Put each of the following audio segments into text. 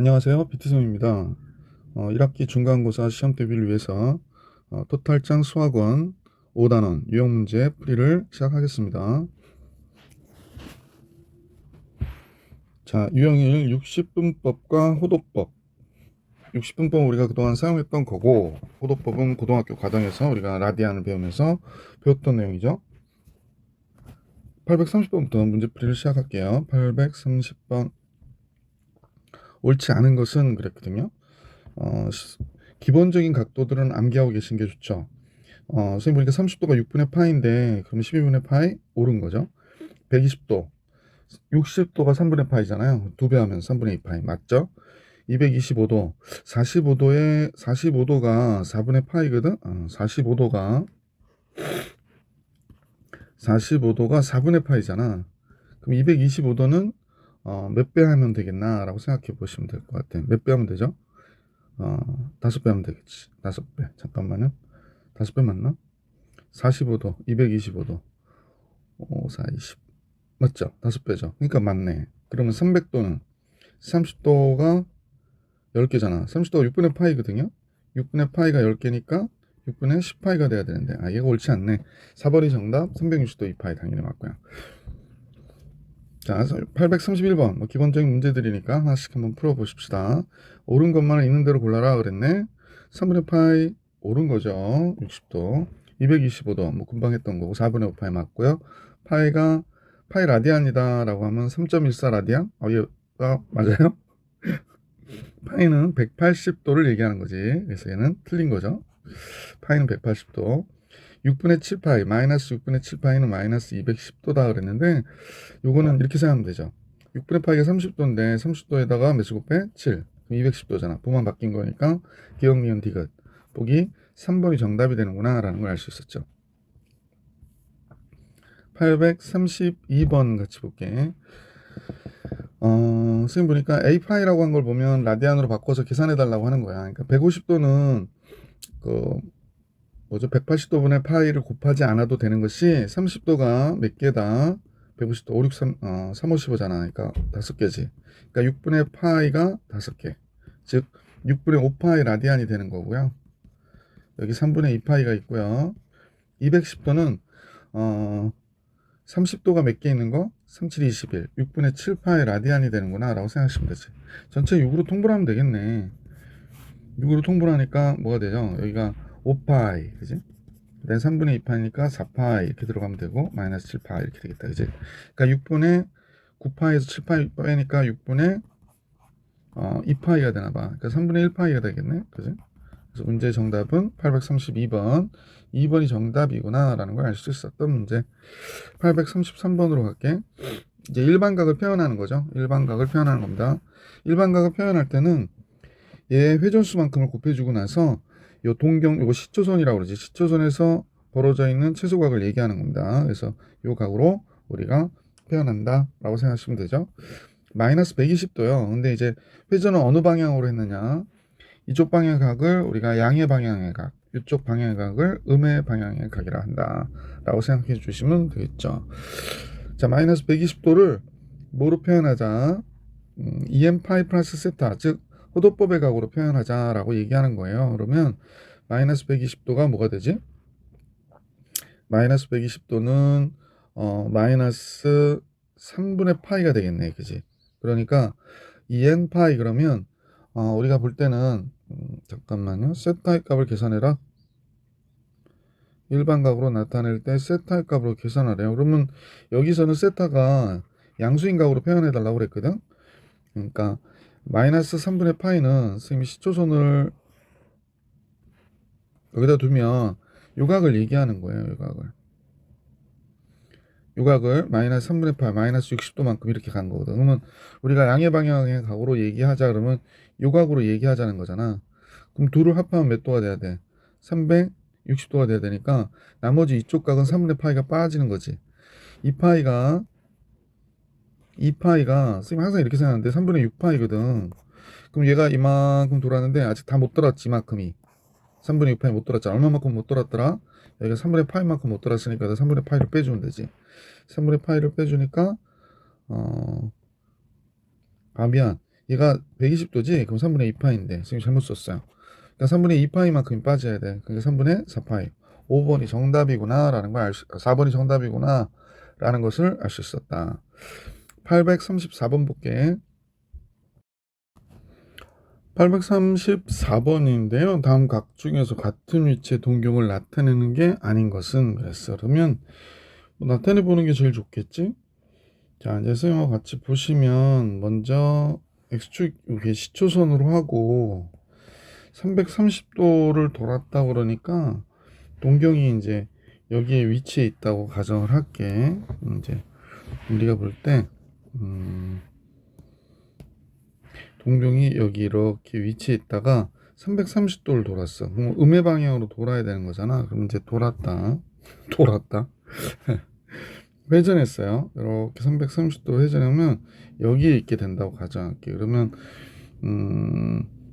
안녕하세요. 비트쌤입니다. 1학기 중간고사 시험 대비를 위해서 토탈짱 수학원 5단원 유형 문제 풀이를 시작하겠습니다. 자, 유형 1 60분법과 호도법. 60분법은 우리가 그동안 사용했던 거고, 호도법은 고등학교 과정에서 우리가 라디안을 배우면서 배웠던 내용이죠. 830번부터 문제 풀이를 시작할게요. 830번. 옳지 않은 것은 그랬거든요. 어, 기본적인 각도들은 암기하고 계신 게 좋죠. 선생님 보니까 30도가 6분의 파인데 그럼 12분의 파이 옳은 거죠. 120도, 60도가 3분의 파이잖아요. 2배 하면 3분의 2 파이 맞죠? 225도, 45도가 4분의 파이거든. 45도가 4분의 파이잖아. 그럼 225도는 몇 배 하면 되겠나라고 생각해 보시면 될 것 같아요. 몇 배 하면 되죠? 5배 하면 되겠지. 5배. 잠깐만요. 5배 맞나? 45도, 225도, 5, 4, 20. 맞죠? 5배죠. 그러니까 맞네. 그러면 300도는 30도가 10개잖아. 30도가 6분의 파이거든요. 6분의 파이가 10개니까 6분의 10파이가 돼야 되는데 얘가 옳지 않네. 4번이 정답. 360도 2파이 당연히 맞고요. 자, 831번 뭐 기본적인 문제들이니까 하나씩 한번 풀어보십시다. 옳은 것만 있는 대로 골라라 그랬네. 3분의 파이 옳은 거죠. 60도. 225도 뭐 금방 했던 거고 4분의 5파이 맞고요. 파이가 파이 라디안이다 라고 하면 3.14 라디안? 얘가 맞아요? 파이는 180도를 얘기하는 거지. 그래서 얘는 틀린 거죠. 파이는 180도. 6분의 7파이, 마이너스 6분의 7파이는 마이너스 210도다 그랬는데 요거는 이렇게 생각하면 되죠. 6분의 파이가 30도인데 30도에다가 몇 곱해? 7. 그럼 210도잖아. 부만 바뀐 거니까 기억, 니은, 디귿. 보기 3번이 정답이 되는구나 라는 걸 알 수 있었죠. 832번 같이 볼게. 선생님 보니까 A파이라고 한 걸 보면 라디안으로 바꿔서 계산해 달라고 하는 거야. 그러니까 150도는 그 뭐죠? 180도분의 파이를 곱하지 않아도 되는 것이 30도가 몇 개다? 150도 5, 6, 3, 3, 5, 15잖아. 그러니까 5개지. 그러니까 6분의 파이가 5개. 즉 6분의 5파이 라디안이 되는 거고요. 여기 3분의 2파이가 있고요. 210도는 30도가 몇 개 있는 거? 3, 7, 21. 6분의 7파이 라디안이 되는구나 라고 생각하시면 되지. 전체 6으로 통분하면 되겠네. 6으로 통분하니까 뭐가 되죠? 여기가 5파이, 그지? 그다음 3분의 2파이니까 4파이 이렇게 들어가면 되고 마이너스 7파이 이렇게 되겠다, 그지? 그러니까 6분의 9파이에서 7파이 빼니까 6분의 2파이가 되나봐. 그러니까 3분의 1파이가 되겠네, 그지? 그래서 문제 정답은 832번. 2번이 정답이구나 라는 걸 알 수 있었던 문제. 833번으로 갈게. 이제 일반각을 표현하는 거죠. 일반각을 표현하는 겁니다. 일반각을 표현할 때는 얘 회전수만큼을 곱해주고 나서 요 동경, 요거 시초선이라고 그러지. 시초선에서 벌어져 있는 최소각을 얘기하는 겁니다. 그래서 요 각으로 우리가 표현한다 라고 생각하시면 되죠. 마이너스 120도요. 근데 이제 회전은 어느 방향으로 했느냐. 이쪽 방향의 각을 우리가 양의 방향의 각, 이쪽 방향의 각을 음의 방향의 각이라 한다 라고 생각해 주시면 되겠죠. 자, 마이너스 120도를 뭐로 표현하자? EM 파이 플러스 세타, 즉 호도법의 각으로 표현하자라고 얘기하는 거예요. 그러면 마이너스 120도가 뭐가 되지? 마이너스 120도는 마이너스 3분의 파이가 되겠네, 그지? 그러니까 EN 파이 그러면 우리가 볼 때는 잠깐만요. 세타의 값을 계산해라. 일반각으로 나타낼 때 세타의 값으로 계산하래요. 그러면 여기서는 세타가 양수인 각으로 표현해 달라고 그랬거든. 그러니까 마이너스 3분의 파이는 선생님이 시초선을 여기다 두면 요각을 얘기하는 거예요. 요각을 마이너스 3분의 파이 마이너스 60도만큼 이렇게 간 거거든. 그러면 우리가 양의 방향의 각으로 얘기하자 그러면 요각으로 얘기하자는 거잖아. 그럼 둘을 합하면 몇 도가 돼야 돼? 360도가 돼야 되니까 나머지 이쪽 각은 3분의 파이가 빠지는 거지. 이 파이가 선생님 항상 이렇게 생각하는데 3분의 6파이거든. 그럼 얘가 이만큼 돌았는데 아직 다 못 돌았지. 이만큼이 3분의 6파이 못 돌았잖아. 얼마만큼 못 돌았더라? 여기가 3분의 파이만큼 못 돌았으니까 3분의 파이를 빼주면 되지. 3분의 파이를 빼주니까 미안. 얘가 120도지? 그럼 3분의 2파인데 선생님 잘못 썼어요. 그러니까 3분의 2파이만큼이 빠져야 돼. 그러니까 3분의 4파이. 5번이 정답이구나 라는 걸 4번이 정답이구나 라는 것을 알 수 있었다. 834번 볼게. 834번인데요. 다음 각 중에서 같은 위치의 동경을 나타내는 게 아닌 것은 그랬어. 그러면 뭐 나타내 보는 게 제일 좋겠지? 자, 이제 선생님과 같이 보시면 먼저 X축 이게 시초선으로 하고 330도를 돌았다 그러니까 동경이 이제 여기에 위치해 있다고 가정을 할게. 이제 우리가 볼 때 동경이 여기 이렇게 위치해 있다가 330도를 돌았어. 그럼 음의 방향으로 돌아야 되는 거잖아. 그럼 이제 돌았다. 회전했어요. 이렇게 330도 회전하면 여기에 있게 된다고 가정할게. 그러면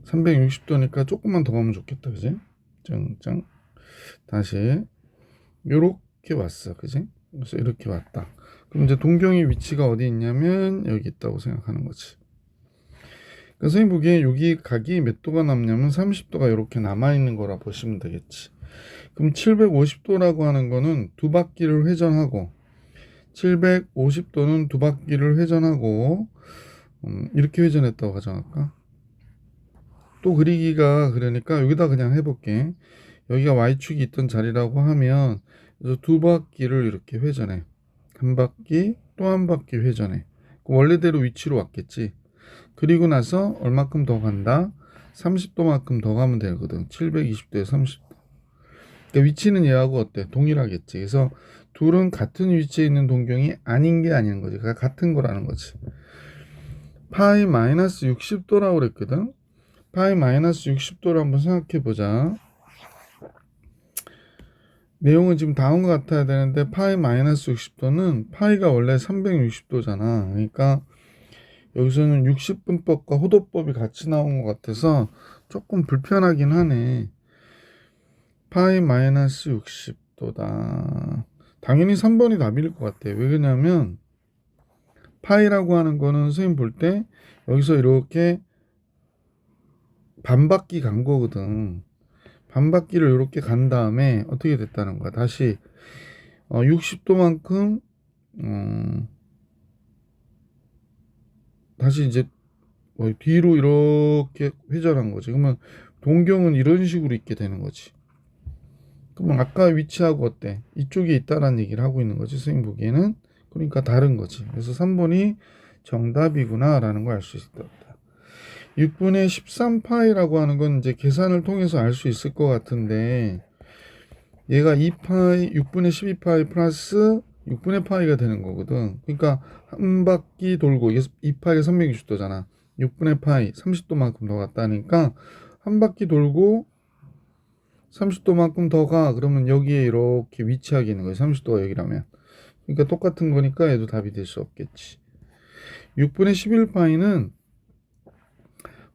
360도니까 조금만 더 가면 좋겠다. 그지? 짱짱. 다시 요렇게 왔어. 그지? 그래서 이렇게 왔다. 그럼 이제 동경의 위치가 어디 있냐면 여기 있다고 생각하는 거지. 그러니까 선생님 보기에 여기 각이 몇 도가 남냐면 30도가 이렇게 남아있는 거라 보시면 되겠지. 그럼 750도라고 하는 거는 두 바퀴를 회전하고 750도는 두 바퀴를 회전하고 이렇게 회전했다고 가정할까? 또 그리기가 그러니까 여기다 그냥 해볼게. 여기가 Y축이 있던 자리라고 하면 그래서 두 바퀴를 이렇게 회전해. 한 바퀴 또 한 바퀴 회전해. 원래대로 위치로 왔겠지. 그리고 나서 얼마큼 더 간다? 30도만큼 더 가면 되거든. 720도에 30도. 그러니까 위치는 얘하고 어때? 동일하겠지. 그래서 둘은 같은 위치에 있는 동경이 아닌 게 아닌 거지. 그러니까 같은 거라는 거지. 파이 마이너스 60도라고 그랬거든. 파이 마이너스 60도를 한번 생각해 보자. 내용은 지금 다음과 같아야 되는데 파이 마이너스 60도는 파이가 원래 360도잖아. 그러니까 여기서는 60분법과 호도법이 같이 나온 것 같아서 조금 불편하긴 하네. 파이 마이너스 60도다. 당연히 3번이 답일 것 같아. 왜 그러냐면 파이라고 하는 거는 선생님 볼 때 여기서 이렇게 반바퀴 간 거거든. 반바퀴를 이렇게 간 다음에 어떻게 됐다는 거야. 다시 60도만큼 다시 이제 뒤로 이렇게 회전한 거지. 그러면 동경은 이런 식으로 있게 되는 거지. 그러면 아까 위치하고 어때? 이쪽에 있다라는 얘기를 하고 있는 거지. 선생님 보기에는. 그러니까 다른 거지. 그래서 3번이 정답이구나 라는 걸 알 수 있다. 6분의 13파이라고 하는 건 이제 계산을 통해서 알 수 있을 것 같은데 얘가 2파이 6분의 12파이 플러스 6분의 파이가 되는 거거든. 그러니까 한 바퀴 돌고 이게 2파이가 360도잖아. 6분의 파이 30도만큼 더 갔다니까 한 바퀴 돌고 30도만큼 더 가. 그러면 여기에 이렇게 위치하게 있는 거예요. 30도가 여기라면. 그러니까 똑같은 거니까 얘도 답이 될 수 없겠지. 6분의 11파이는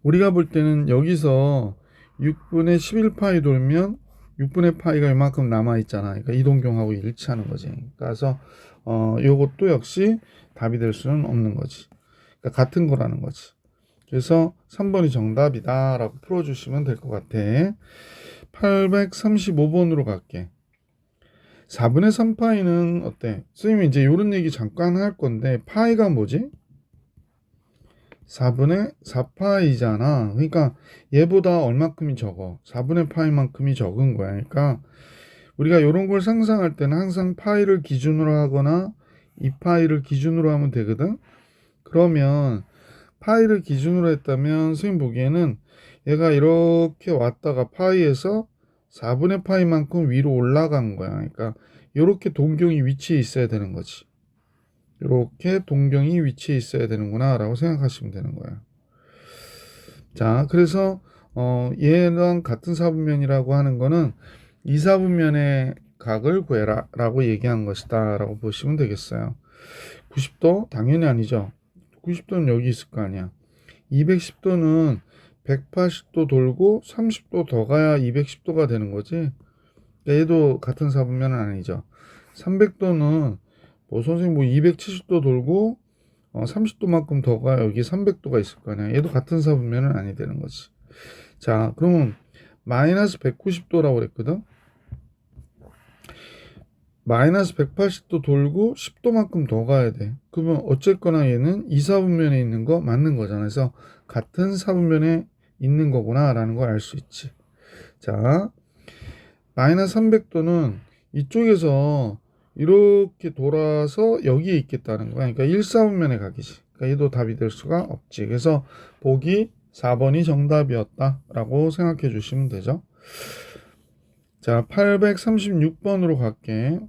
우리가 볼 때는 여기서 6분의 11파이 돌면 6분의 파이가 이만큼 남아있잖아. 그러니까 이동경하고 일치하는 거지. 그래서 요것도 역시 답이 될 수는 없는 거지. 그러니까 같은 거라는 거지. 그래서 3번이 정답이다 라고 풀어주시면 될 것 같아. 835번으로 갈게. 4분의 3파이는 어때? 선생님이 이제 이런 얘기 잠깐 할 건데 파이가 뭐지? 4분의 4파이잖아. 그러니까 얘보다 얼마큼이 적어? 4분의 파이만큼이 적은 거야. 그러니까 우리가 이런 걸 상상할 때는 항상 파이를 기준으로 하거나 2파이를 기준으로 하면 되거든. 그러면 파이를 기준으로 했다면 선생님 보기에는 얘가 이렇게 왔다가 파이에서 4분의 파이만큼 위로 올라간 거야. 그러니까 이렇게 동경이 위치해 있어야 되는 거지. 이렇게 동경이 위치해 있어야 되는구나 라고 생각하시면 되는 거야. 자, 그래서 얘랑 같은 사분면이라고 하는 거는 이 사분면의 각을 구해라 라고 얘기한 것이다 라고 보시면 되겠어요. 90도? 당연히 아니죠. 90도는 여기 있을 거 아니야. 210도는 180도 돌고 30도 더 가야 210도가 되는 거지. 얘도 같은 사분면은 아니죠. 300도는 뭐 선생님 뭐 270도 돌고 30도만큼 더가 여기 300도가 있을 거 아니야. 얘도 같은 사분면은 아니 되는 거지. 자, 그러면 마이너스 190도라고 그랬거든. 마이너스 180도 돌고 10도만큼 더 가야 돼. 그러면 어쨌거나 얘는 이 사분면에 있는 거 맞는 거잖아. 그래서 같은 사분면에 있는 거구나 라는 걸 알 수 있지. 자, 마이너스 300도는 이쪽에서 이렇게 돌아서 여기에 있겠다는 거야. 그러니까 1사분면에 가기지. 그러니까 얘도 답이 될 수가 없지. 그래서 보기 4번이 정답이었다라고 생각해 주시면 되죠. 자, 836번으로 갈게.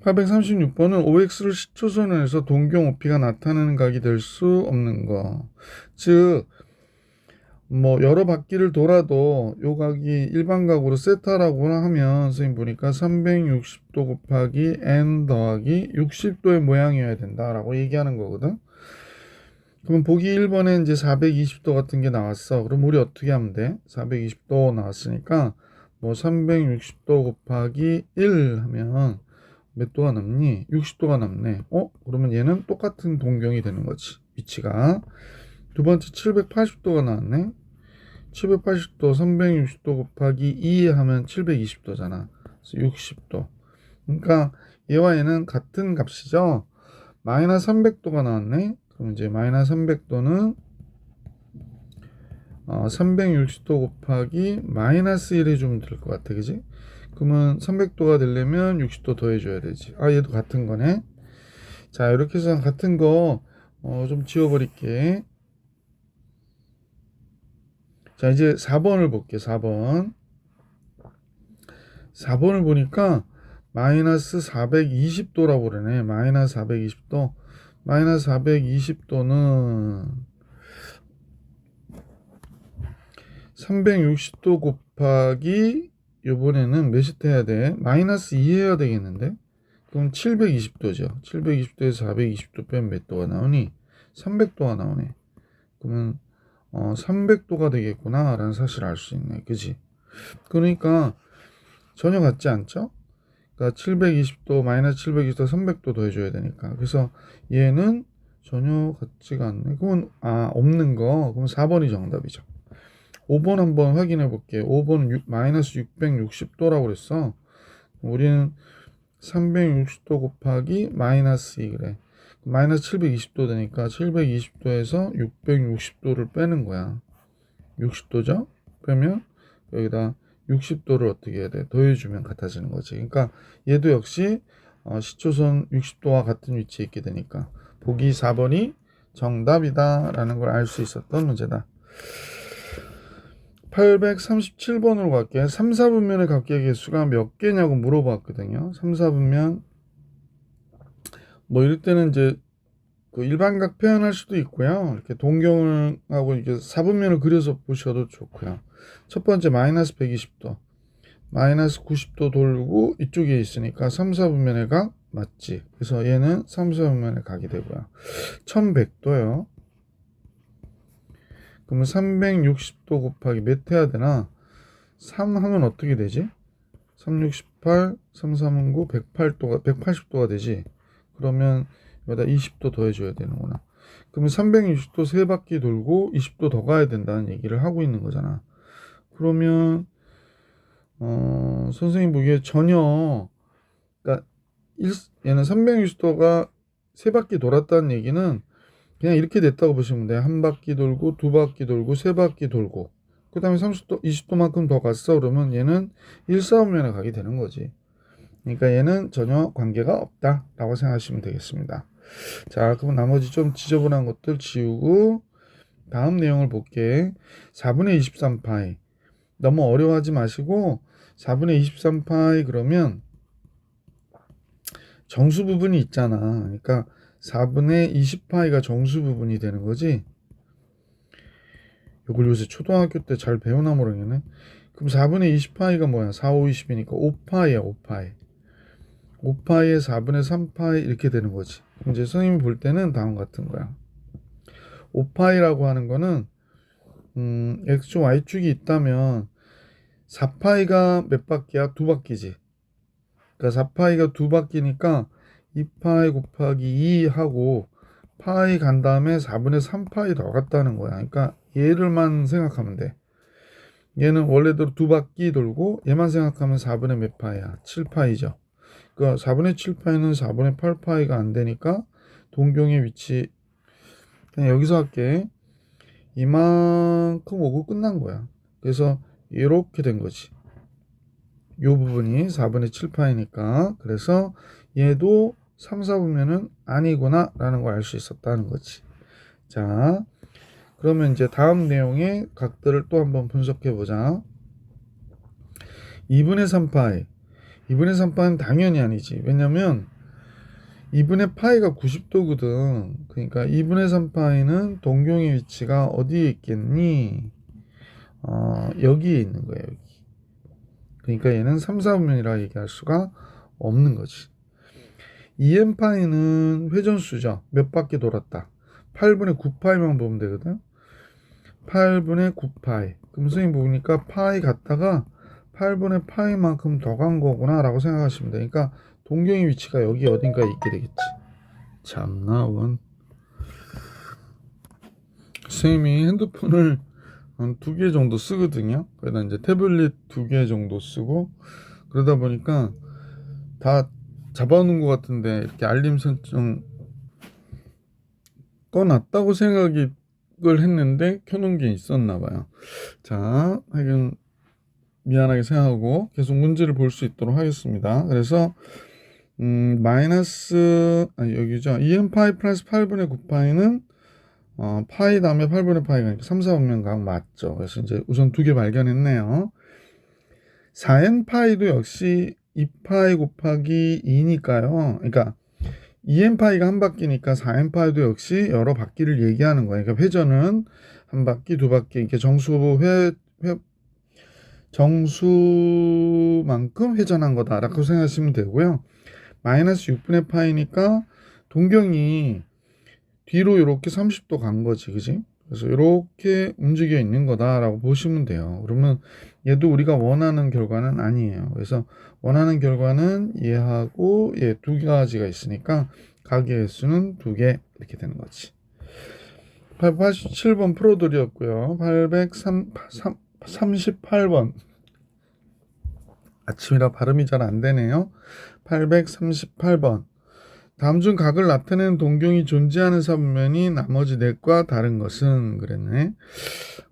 836번은 OX를 시초선에서 동경 OP가 나타나는 각이 될 수 없는 거. 즉, 뭐 여러 바퀴를 돌아도 요 각이 일반각으로 세타라고 하면 선생님 보니까 360도 곱하기 n 더하기 60도의 모양이어야 된다라고 얘기하는 거거든. 그럼 보기 1번에 이제 420도 같은 게 나왔어. 그럼 우리 어떻게 하면 돼? 420도 나왔으니까 뭐 360도 곱하기 1 하면 몇 도가 남니? 60도가 남네. 그러면 얘는 똑같은 동경이 되는 거지. 위치가. 두 번째 780도가 나왔네. 780도 360도 곱하기 2 하면 720도잖아. 그래서 60도. 그러니까 얘와 얘는 같은 값이죠. 마이너스 300도가 나왔네. 그럼 이제 마이너스 300도는 360도 곱하기 마이너스 1 해주면 될 것 같아. 그지? 그러면 300도가 되려면 60도 더 해줘야 되지. 얘도 같은 거네. 자, 이렇게 해서 같은 거 좀 지워버릴게. 자, 이제 4번을 볼게. 4번. 4번을 보니까 마이너스 420도라고 그러네. 마이너스 420도. 마이너스 420도는 360도 곱하기 요번에는 몇이 해야 돼? 마이너스 2 해야 되겠는데? 그럼 720도죠. 720도에서 420도 빼면 몇 도가 나오니? 300도가 나오네. 그러면 300도가 되겠구나 라는 사실을 알 수 있네. 그지? 그러니까 전혀 같지 않죠? 그러니까 720도, 마이너스 720도, 300도 더해줘야 되니까. 그래서 얘는 전혀 같지가 않네. 그러면 없는 거. 그럼 4번이 정답이죠. 5번 한번 확인해 볼게요. 5번은 마이너스 660도라고 그랬어. 우리는 360도 곱하기 마이너스 2 그래. 마이너스 720도 되니까 720도에서 660도를 빼는 거야. 60도죠? 그러면 여기다 60도를 어떻게 해야 돼? 더해주면 같아지는 거지. 그러니까 얘도 역시 시초선 60도와 같은 위치에 있게 되니까 보기 4번이 정답이다 라는 걸 알 수 있었던 문제다. 837번으로 갈게. 3, 4분면의 각기의 개수가 몇 개냐고 물어봤거든요. 3, 4분면 뭐 이럴 때는 이제 그 일반각 표현할 수도 있고요. 이렇게 동경을 하고 이렇게 4분면을 그려서 보셔도 좋고요. 첫 번째 마이너스 120도, 마이너스 90도 돌고 이쪽에 있으니까 3, 4분면의 각 맞지. 그래서 얘는 3, 4분면의 각이 되고요. 1100도요. 그러면 360도 곱하기 몇 해야 되나? 3 하면 어떻게 되지? 368, 3, 3은 9, 108도가, 180도가 되지. 그러면 여기다 20도 더 해줘야 되는구나. 그러면 360도 세 바퀴 돌고 20도 더 가야 된다는 얘기를 하고 있는 거잖아. 그러면 선생님 보기에 전혀, 그러니까 얘는 360도가 세 바퀴 돌았다는 얘기는 그냥 이렇게 됐다고 보시면 돼요. 한 바퀴 돌고 두 바퀴 돌고 세 바퀴 돌고 그 다음에 30도 20도만큼 더 갔어. 그러면 얘는 1사분면에 가게 되는 거지. 그러니까 얘는 전혀 관계가 없다 라고 생각하시면 되겠습니다. 자, 그럼 나머지 좀 지저분한 것들 지우고 다음 내용을 볼게. 4분의 23파이 너무 어려워하지 마시고 4분의 23파이 그러면 정수 부분이 있잖아. 그러니까 4분의 20파이가 정수 부분이 되는 거지. 이걸 요새 초등학교 때 잘 배우나 모르겠네. 그럼 4분의 20파이가 뭐야? 4, 5, 20이니까 5파이야. 5파이. 5파이에 4분의 3파이 이렇게 되는 거지. 그럼 이제 선생님이 볼 때는 다음 같은 거야. 5파이라고 하는 거는 X축, Y축이 있다면 4파이가 몇 바퀴야? 두 바퀴지. 그러니까 4파이가 두 바퀴니까 2파이 곱하기 2 하고 파이 간 다음에 4분의 3파이 더 갔다는 거야. 그러니까 얘를만 생각하면 돼. 얘는 원래대로 두 바퀴 돌고 얘만 생각하면 4분의 몇 파이야? 7파이죠. 그러니까 4분의 7파이는 4분의 8파이가 안 되니까 동경의 위치 그냥 여기서 할게. 이만큼 오고 끝난 거야. 그래서 이렇게 된 거지. 이 부분이 4분의 7파이니까 그래서 얘도 3, 4분면은 아니구나 라는 걸 알 수 있었다는 거지. 자, 그러면 이제 다음 내용의 각들을 또 한번 분석해 보자. 2분의 3파이 2분의 3파이는 당연히 아니지. 왜냐면 2분의 파이가 90도거든. 그러니까 2분의 3파이는 동경의 위치가 어디에 있겠니? 여기에 있는 거예요. 여기. 그러니까 얘는 3, 4분면이라 얘기할 수가 없는 거지. 2n파이는 회전수죠. 몇 바퀴 돌았다. 8분의 9파이만 보면 되거든. 8분의 9파이. 그럼 선생님 보니까 파이 갔다가 8분의 파이만큼 더 간 거구나 라고 생각하시면 돼. 그러니까 동경의 위치가 여기 어딘가에 있게 되겠지. 참나 원. 선생님이 핸드폰을 한 2개 정도 쓰거든요. 그러다 이제 태블릿 2개 정도 쓰고 그러다 보니까 다 잡아놓은 것 같은데 이렇게 알림 설정 꺼놨다고 생각을 했는데 켜놓은 게 있었나 봐요. 자, 하여간 미안하게 생각하고 계속 문제를 볼 수 있도록 하겠습니다. 그래서 여기죠. 2n파이 플러스 8분의 9파이는 파이 다음에 8분의 파이가 3, 4분면 각 맞죠. 그래서 이제 우선 2개 발견했네요. 4n파이도 역시 2파이 곱하기 2니까요. 그러니까 2n파이가 한 바퀴니까 4n파이도 역시 여러 바퀴를 얘기하는 거예요. 그러니까 회전은 한 바퀴, 두 바퀴 이렇게 정수만큼 회전한 거다라고 생각하시면 되고요. 마이너스 6분의 파이니까 동경이 뒤로 이렇게 30도 간 거지, 그지? 그래서 이렇게 움직여 있는 거다라고 보시면 돼요. 그러면 얘도 우리가 원하는 결과는 아니에요. 그래서 원하는 결과는 얘하고 얘 두 가지가 있으니까 각의 횟수는 2개 이렇게 되는 거지. 887번 프로들이었고요. 838번 아침이라 발음이 잘 안 되네요. 838번 다음 중 각을 나타내는 동경이 존재하는 사분면이 나머지 넷과 다른 것은 그랬네.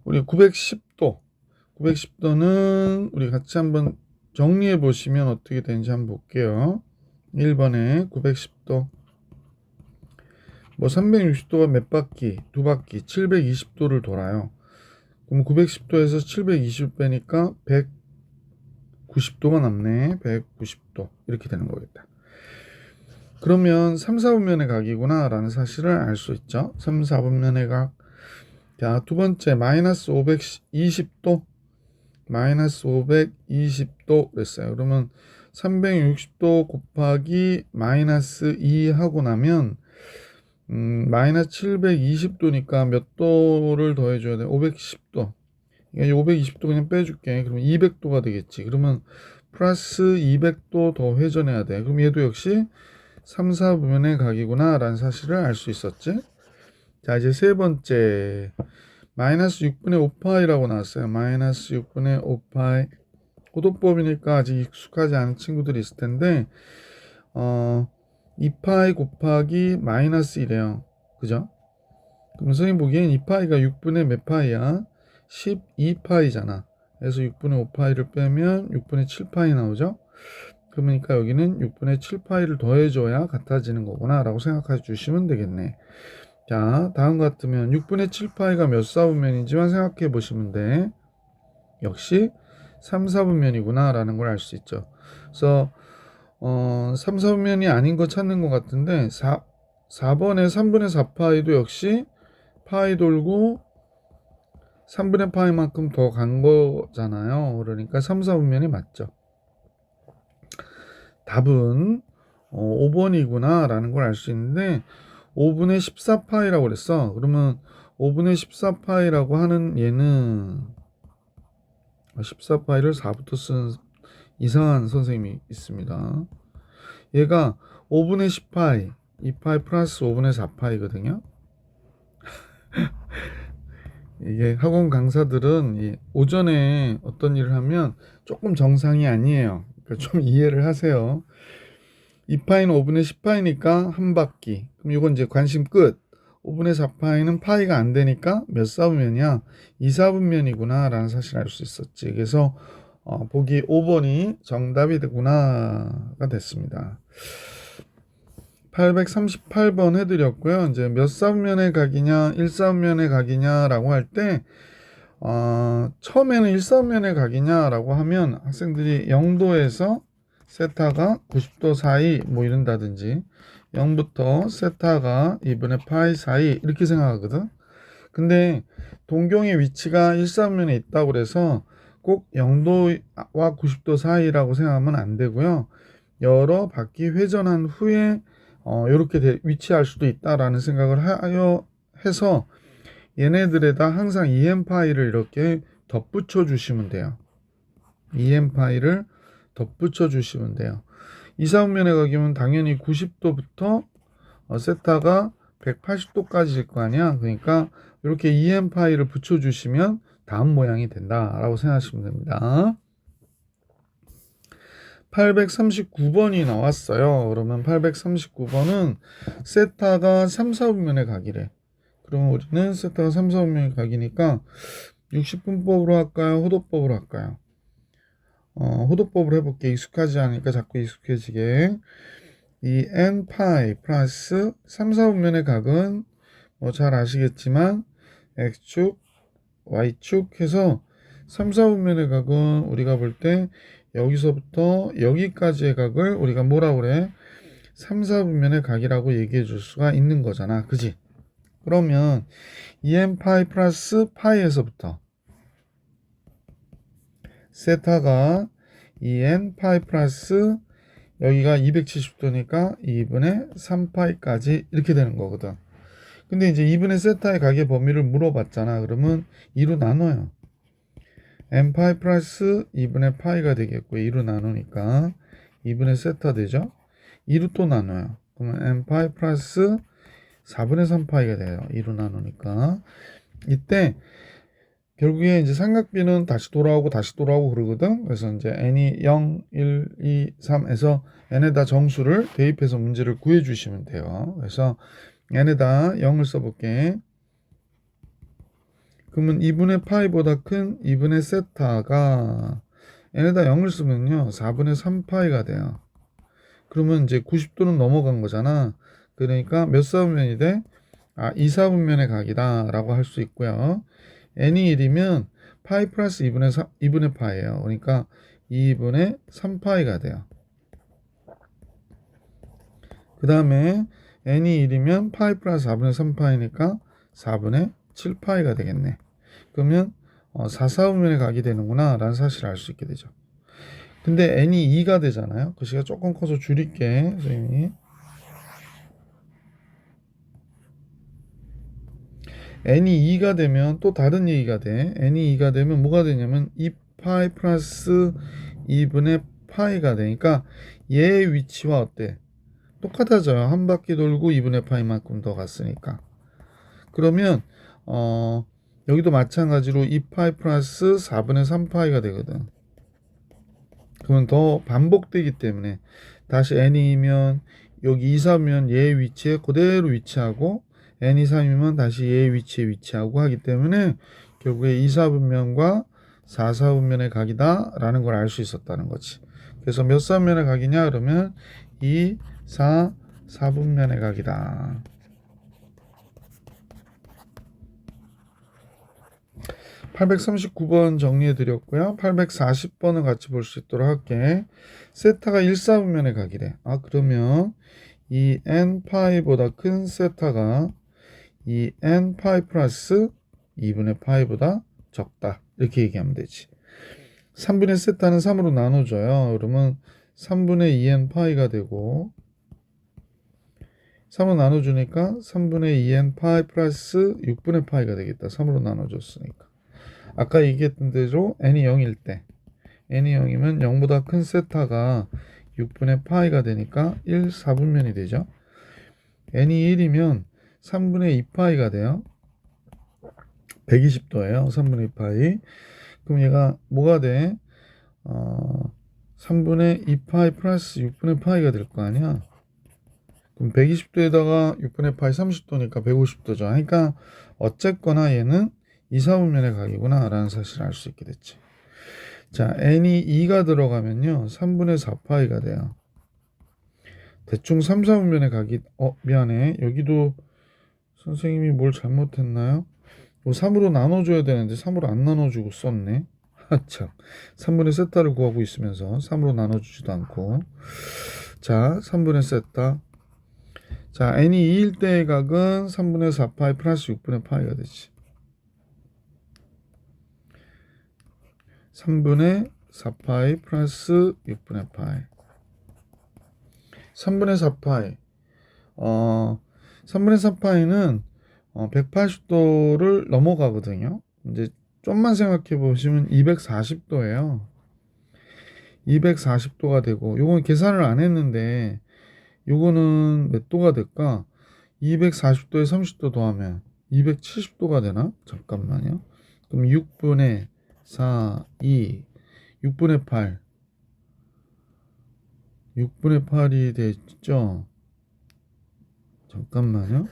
우리 910도는 우리 같이 한번 정리해 보시면 어떻게 되는지 한번 볼게요. 1번에 910도 뭐 360도가 몇 바퀴? 두 바퀴 720도를 돌아요. 그럼 910도에서 720 빼니까 190도가 남네. 190도 이렇게 되는 거겠다. 그러면 3, 4분면의 각이구나 라는 사실을 알 수 있죠. 3, 4분면의 각. 자, 두 번째 마이너스 520도 마이너스 520도 그랬어요. 그러면 360도 곱하기 마이너스 2 하고 나면 마이너스 720도니까 몇 도를 더해줘야 돼? 510도. 그러니까 520도 그냥 빼줄게. 그러면 200도가 되겠지. 그러면 플러스 200도 더 회전해야 돼. 그럼 얘도 역시 3, 4분면의 각이구나 라는 사실을 알 수 있었지. 자, 이제 세 번째 마이너스 6분의 5파이라고 나왔어요. 마이너스 6분의 5파이 고도법이니까 아직 익숙하지 않은 친구들이 있을 텐데 2파이 곱하기 마이너스 1이에요. 그죠? 그럼 선생님 보기엔 2파이가 6분의 몇 파이야? 12파이잖아. 그래서 6분의 5파이를 빼면 6분의 7파이 나오죠? 그러니까 여기는 6분의 7파이를 더해줘야 같아지는 거구나 라고 생각해 주시면 되겠네. 자, 다음 같으면 6분의 7파이가 몇 사분면인지만 생각해 보시면 돼. 역시 3, 4분면이구나 라는 걸 알 수 있죠. 그래서 3, 4분면이 아닌 거 찾는 것 같은데 4번에 3분의 4파이도 역시 파이 돌고 3분의 파이만큼 더 간 거잖아요. 그러니까 3, 4분면이 맞죠. 답은 5번이구나 라는 걸 알 수 있는데 5분의 14파이라고 그랬어. 그러면 5분의 14파이라고 하는 얘는 14파이를 4부터 쓴 이상한 선생님이 있습니다. 얘가 5분의 10파이 2파이 플러스 5분의 4파이거든요. 이게 학원 강사들은 이 오전에 어떤 일을 하면 조금 정상이 아니에요. 그러니까 좀 이해를 하세요. 2파이는 5분의 10파이니까 한 바퀴. 그럼 이건 이제 관심 끝. 5분의 4파이는 파이가 안 되니까 몇 사분면이야? 2사분면이구나 라는 사실을 알 수 있었지. 그래서 보기 5번이 정답이 되구나가 됐습니다. 838번 해드렸고요. 이제 몇 사분면의 각이냐, 1사분면의 각이냐라고 할 때, 처음에는 1사분면의 각이냐라고 하면 학생들이 0도에서 세타가 90도 사이 뭐 이런다든지 0부터 세타가 2분의 파이 사이 이렇게 생각하거든. 근데 동경의 위치가 1사분면에 있다고 그래서 꼭 0도와 90도 사이라고 생각하면 안 되고요. 여러 바퀴 회전한 후에 이렇게 위치할 수도 있다라는 생각을 해서 얘네들에다 항상 EM파이를 이렇게 덧붙여 주시면 돼요. EM파이를 덧붙여 주시면 돼요. 2사분면의 각이면 당연히 90도부터 세타가 180도까지일 거 아니야. 그러니까 이렇게 EM파이를 붙여주시면 다음 모양이 된다라고 생각하시면 됩니다. 839번이 나왔어요. 그러면 839번은 세타가 3, 4분면의 각이래. 그러면 우리는 세타가 3, 4분면의 각이니까 60분법으로 할까요? 호도법으로 할까요? 호도법으로 해볼게. 익숙하지 않으니까 자꾸 익숙해지게. 이 n파이 플러스 3, 4분면의 각은 뭐 잘 아시겠지만 x축, y축 해서 3, 4분면의 각은 우리가 볼 때 여기서부터 여기까지의 각을 우리가 뭐라 그래? 3, 4분면의 각이라고 얘기해 줄 수가 있는 거잖아. 그지? 그러면 2n파이 플러스 파이에서부터 세타가 2n파이 플러스 여기가 270도니까 2분의 3파이까지 이렇게 되는 거거든. 근데 이제 2분의 세타의 각의 범위를 물어봤잖아. 그러면 2로 나눠요. n파이 플러스 2분의 파이가 되겠고 2로 나누니까 2분의 세타 되죠. 2로 또 나눠요. 그러면 n파이 플러스 4분의 3파이가 돼요. 2로 나누니까 이때 결국에 이제 삼각비는 다시 돌아오고 그러거든. 그래서 이제 n이 0, 1, 2, 3에서 n에다 정수를 대입해서 문제를 구해 주시면 돼요. 그래서 n에다 0을 써볼게. 그러면 2분의 파이보다 큰 2분의 세타가 n에다 0을 쓰면요 4분의 3파이가 돼요. 그러면 이제 90도는 넘어간 거잖아. 그러니까 몇 사분면이 돼? 2사분면의 각이다 라고 할 수 있고요. n이 1이면 파이 플러스 2분의 파이예요. 그러니까 2분의 3파이가 돼요. 그 다음에 n이 1이면 파이 플러스 4분의 3파이니까 4분의 7파이가 되겠네. 그러면 4사분면의 각이 되는구나 라는 사실을 알 수 있게 되죠. 근데 n이 2가 되잖아요. 글씨가 조금 커서 줄일게 선생님이. n이 2가 되면 또 다른 얘기가 돼. n이 2가 되면 뭐가 되냐면 2파이 플러스 2분의 파이가 되니까 얘의 위치와 어때? 똑같아져요. 한 바퀴 돌고 2분의 파이만큼 더 갔으니까. 그러면 여기도 마찬가지로 2파이 플러스 4분의 3파이가 되거든. 그러면 더 반복되기 때문에 다시 n이면 여기 2, 3이면 얘의 위치에 그대로 위치하고 n이 3이면 다시 얘의 위치에 위치하고 하기 때문에 결국에 2, 4분면과 4, 4분면의 각이다 라는 걸 알 수 있었다는 거지. 그래서 몇 사분면의 각이냐 그러면 2, 4, 4분면의 각이다. 839번 정리해 드렸고요. 840번을 같이 볼 수 있도록 할게. 세타가 1사분면의 각이래. 그러면 이 n파이보다 큰 세타가 이 n파이 플러스 2분의 파이보다 적다. 이렇게 얘기하면 되지. 3분의 세타는 3으로 나눠줘요. 그러면 3분의 2n파이가 되고 3으로 나눠주니까 3분의 2n파이 플러스 6분의 파이가 되겠다. 3으로 나눠줬으니까. 아까 얘기했던 대로 n이 0일 때 n이 0이면 0보다 큰 세타가 6분의 파이가 되니까 1, 4분면이 되죠. n이 1이면 3분의 2파이가 돼요. 120도예요. 3분의 2파이. 그럼 얘가 뭐가 돼? 3분의 2파이 플러스 6분의 파이가 될 거 아니야. 그럼 120도에다가 6분의 파이 30도니까 150도죠. 그러니까 어쨌거나 얘는 2, 4분면의 각이구나 라는 사실을 알 수 있게 됐지. 자, n이 2가 들어가면요 3분의 4파이가 돼요. 대충 3, 4분면의 각이 미안해. 여기도 선생님이 뭘 잘못했나요? 3으로 나눠줘야 되는데 3으로 안 나눠주고 썼네. 참, 3분의 세타를 구하고 있으면서 3으로 나눠주지도 않고. 자, 3분의 세타. 자, n이 2일 때의 각은 3분의 4파이 플러스 6분의 파이가 되지. 3분의 4파이 플러스 6분의 파이. 3분의 4파이. 3분의 4파이는 180도를 넘어가거든요. 이제 좀만 생각해 보시면 240도예요. 240도가 되고, 요건 계산을 안 했는데, 요거는 몇 도가 될까? 240도에 30도 더하면 270도가 되나? 잠깐만요. 그럼 6분의 4, 2, 6분의 8. 6분의 8이 되죠? 잠깐만요.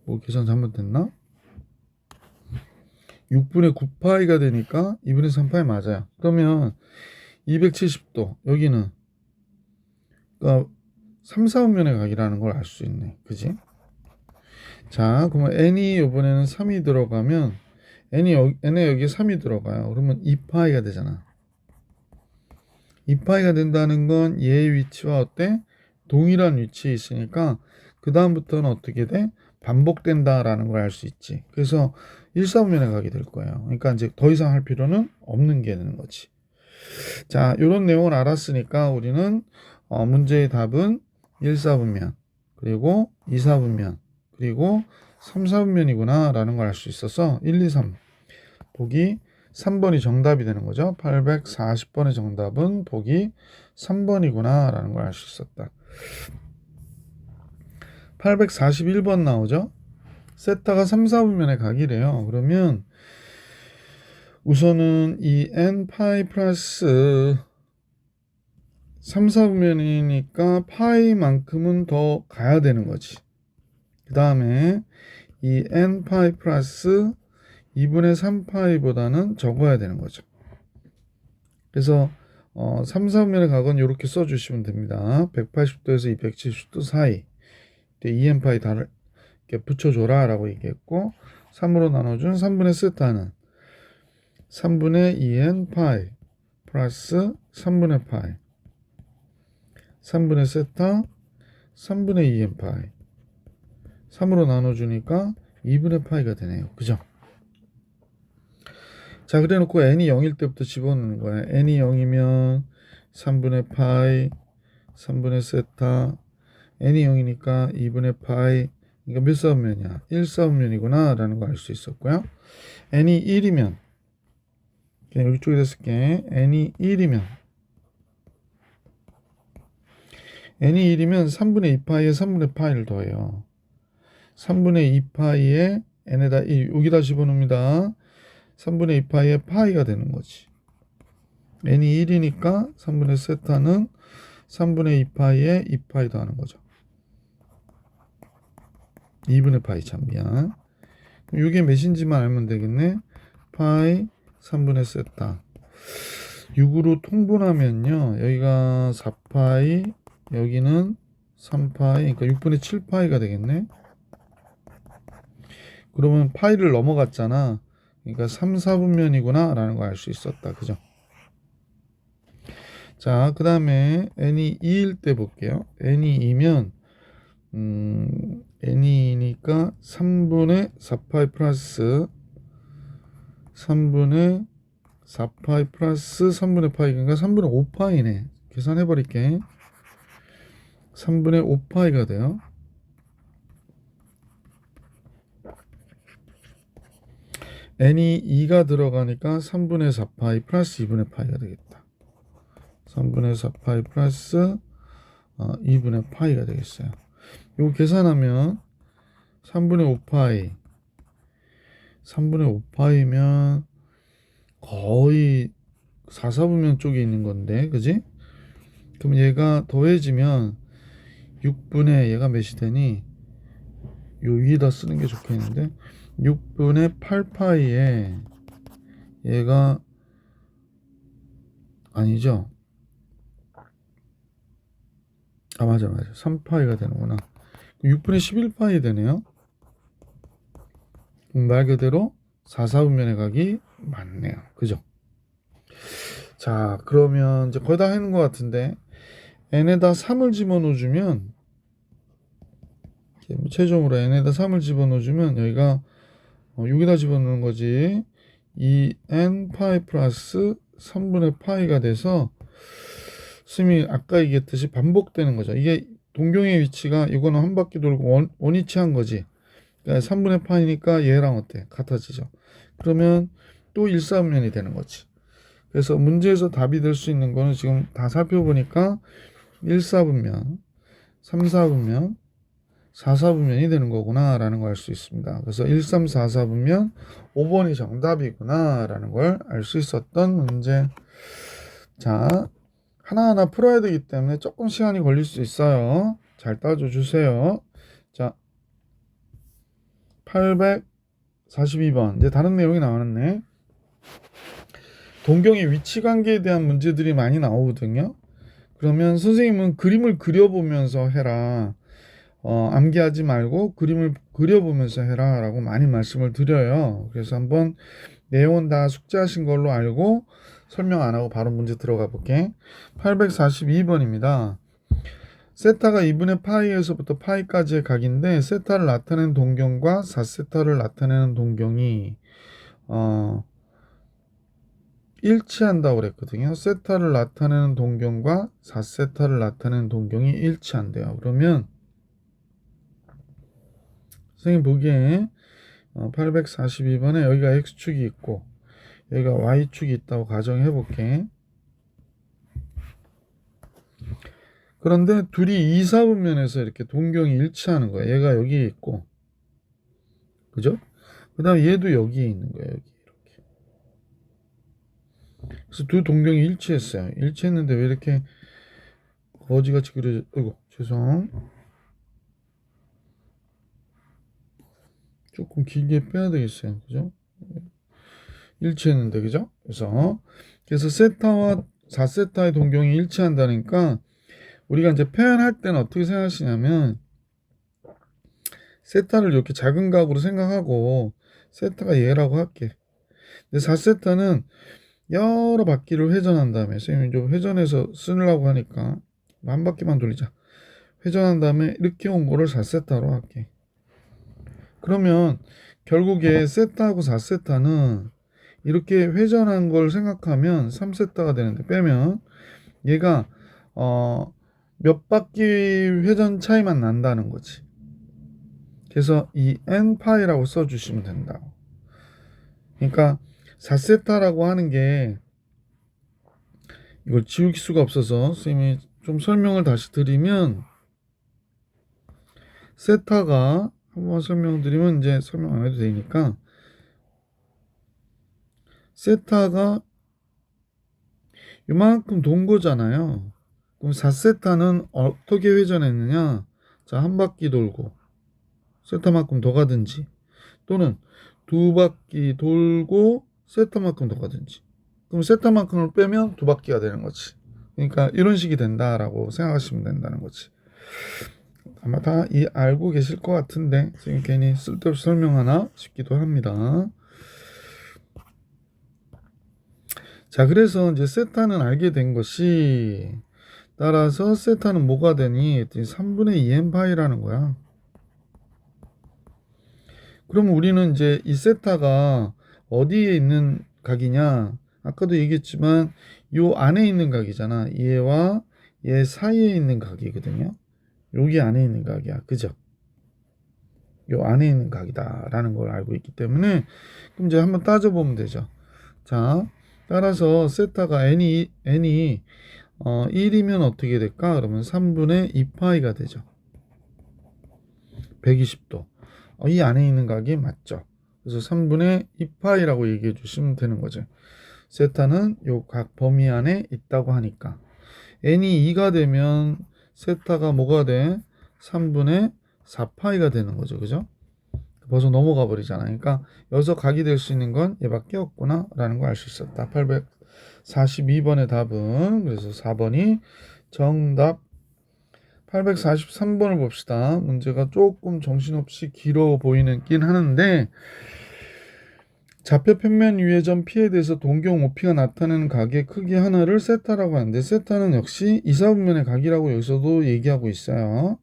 뭐 계산 잘못됐나? 6분의 9파이가 되니까 2분의 3파이 맞아요. 그러면 270도 여기는 그러니까 3, 4분면의 각이라는 걸 알 수 있네. 그지? 자, 그러면 n이 이번에는 3이 들어가면 n에 여기 3이 들어가요. 그러면 2파이가 되잖아. 2파이가 된다는 건 얘의 위치와 어때? 동일한 위치에 있으니까 그 다음부터는 어떻게 돼? 반복된다라는 걸 알 수 있지. 그래서 1, 4분면에 가게 될 거예요. 그러니까 이제 더 이상 할 필요는 없는 게 되는 거지. 자, 이런 내용을 알았으니까 우리는 문제의 답은 1, 4분면, 그리고 2, 4분면, 그리고 3, 4분면이구나 라는 걸 알 수 있어서 1, 2, 3 보기 3번이 정답이 되는 거죠. 840번의 정답은 보기 3번이구나 라는 걸 알 수 있었다. 841번 나오죠. 세타가 3, 4분면의 각이래요. 그러면 우선은 이 n파이 플러스 3, 4분면이니까 파이만큼은 더 가야 되는 거지. 그 다음에 이 n파이 플러스 2분의 3파이보다는 적어야 되는 거죠. 그래서 3, 4분면의 각은 이렇게 써주시면 됩니다. 180도에서 270도 사이 2n파이 다를 이렇게 붙여줘라 라고 얘기했고 3으로 나눠준 3분의 세타는 3분의 2n 파이 플러스 3분의 파이 3분의 세타 3분의 2n 파이 3으로 나눠주니까 2분의 파이가 되네요. 그죠? 자, 그래 놓고 n이 0일 때부터 집어넣는 거야. n이 0이면 3분의 파이 3분의 세타 n이 0이니까 2분의 파이 그러니까 몇 사분면이야? 1사분면이구나 라는 걸 알 수 있었고요. n이 1이면 그냥 여기 쪽에다 쓸게. n이 1이면 3분의 2파이에 3분의 파이를 더해요. 3분의 2파이에 n에다 1 여기다 집어넣습니다. 3분의 2파이에 파이가 되는 거지. n이 1이니까 3분의 세타는 3분의 2파이에 2파이 더하는 거죠. 2분의 파이 참 미안. 이게 몇인지만 알면 되겠네. 파이 3분의 세타 6으로 통분하면요. 여기가 4파이 여기는 3파이 그러니까 6분의 7파이가 되겠네. 그러면 파이를 넘어갔잖아. 그러니까 3, 4분면이구나 라는 걸 알 수 있었다. 그죠? 자, 그 다음에 n이 2일 때 볼게요. n이 2면 n이니까 3분의 4파이 플러스 3분의 4파이 플러스 3분의 파이 그러니까 3분의 5파이네. 계산해버릴게. 3분의 5파이가 돼요. n이 2가 들어가니까 3분의 4파이 플러스 2분의 파이가 되겠다. 3분의 4파이 플러스 2분의 파이가 되겠어요. 이거 계산하면 3분의 5파이면 거의 4, 4분면 쪽에 있는 건데, 그지? 그럼 얘가 더해지면 6분의 얘가 몇이 되니? 요 위에다 쓰는 게 좋겠는데 6분의 8파이에 얘가 아니죠? 아 맞아 3파이가 되는구나. 6분의 11파이 되네요. 말 그대로 4, 4분면의 각이 맞네요. 그죠? 자 그러면 이제 거의 다 해놓은 것 같은데 n에다 3을 집어넣어주면 최종으로 n에다 3을 집어넣어주면 여기가 6에다 집어넣는 거지. 2n 파이 플러스 3분의 파이가 돼서 스님이 아까 얘기했듯이 반복되는 거죠. 이게 동경의 위치가 이거는 한 바퀴 돌고 원위치한 거지. 그러니까 3분의 파이니까 얘랑 어때? 같아지죠. 그러면 또 1, 4분면이 되는 거지. 그래서 문제에서 답이 될 수 있는 거는 지금 다 살펴보니까 1, 4분면, 3, 4분면, 4, 4분면이 되는 거구나 라는 걸 알 수 있습니다. 그래서 1, 3, 4, 4분면 5번이 정답이구나 라는 걸 알 수 있었던 문제. 자 하나하나 풀어야 되기 때문에 조금 시간이 걸릴 수 있어요. 잘 따져 주세요. 자 842번 이제 다른 내용이 나왔네. 동경의 위치관계에 대한 문제들이 많이 나오거든요. 그러면 선생님은 그림을 그려보면서 해라. 암기하지 말고 그림을 그려보면서 해라 라고 많이 말씀을 드려요. 그래서 한번 내용은 다 숙제하신 걸로 알고 설명 안 하고 바로 문제 들어가 볼게. 842번입니다. 세타가 2분의 파이에서부터 파이까지의 각인데 세타를 나타내는 동경과 4세타를 나타내는 동경이 일치한다고 그랬거든요. 세타를 나타내는 동경과 4세타를 나타내는 동경이 일치한대요. 그러면 선생님 보기에 842번에 여기가 X축이 있고 여기가 Y축이 있다고 가정해 볼게. 그런데 둘이 2, 4분면에서 이렇게 동경이 일치하는 거야. 얘가 여기에 있고 그죠? 그 다음에 얘도 여기에 있는 거예요. 여기 이렇게. 그래서 두 동경이 일치했어요. 일치했는데 왜 이렇게 거지같이 그려져? 어이구 죄송. 조금 길게 빼야 되겠어요. 그죠? 일치했는데 그죠? 그래서 세타와 4세타의 동경이 일치한다니까 우리가 이제 표현할 때는 어떻게 생각하시냐면 세타를 이렇게 작은 각으로 생각하고 세타가 얘라고 할게. 근데 4세타는 여러 바퀴를 회전한 다음에 선생님이 좀 회전해서 쓰려고 하니까 한 바퀴만 돌리자. 회전한 다음에 이렇게 온 거를 4세타로 할게. 그러면 결국에 세타하고 4세타는 이렇게 회전한 걸 생각하면 3세타가 되는데 빼면 얘가 몇 바퀴 회전 차이만 난다는 거지. 그래서 이 n파이라고 써주시면 된다고. 그러니까 4세타라고 하는 게 이걸 지울 수가 없어서 선생님이 좀 설명을 다시 드리면 세타가 한번 설명드리면 이제 설명 안 해도 되니까 세타가 이만큼 돈 거잖아요. 그럼 4세타는 어떻게 회전했느냐? 자, 한 바퀴 돌고 세타만큼 더 가든지 또는 두 바퀴 돌고 세타만큼 더 가든지 그럼 세타만큼을 빼면 두 바퀴가 되는 거지. 그러니까 이런 식이 된다라고 생각하시면 된다는 거지. 아마 다 알고 계실 것 같은데 지금 괜히 쓸데없이 설명하나 싶기도 합니다. 자 그래서 이제 세타는 알게 된 것이 따라서 세타는 뭐가 되니 3분의 2n 파이라는 거야. 그럼 우리는 이제 이 세타가 어디에 있는 각이냐? 아까도 얘기했지만 요 안에 있는 각이잖아. 얘와 얘 사이에 있는 각이거든요. 여기 안에 있는 각이야. 그죠? 요 안에 있는 각이다라는 걸 알고 있기 때문에 그럼 이제 한번 따져보면 되죠. 자, 따라서 세타가 n이 1이면 어떻게 될까? 그러면 3분의 2파이가 되죠. 120도. 이 안에 있는 각이 맞죠. 그래서 3분의 2파이라고 얘기해 주시면 되는 거죠. 세타는 요 각 범위 안에 있다고 하니까. n이 2가 되면 세타가 뭐가 돼? 3분의 4파이가 되는 거죠. 그죠? 벌써 넘어가 버리잖아. 그러니까 여기서 각이 될 수 있는 건 얘밖에 없구나 라는 걸 알 수 있었다. 842번의 답은 그래서 4번이 정답. 843번을 봅시다. 문제가 조금 정신없이 길어 보이긴 하는데 좌표 평면 위의 점 P에 대해서 동경 OP가 나타내는 각의 크기 하나를 세타라고 하는데 세타는 역시 이사분면의 각이라고 여기서도 얘기하고 있어요.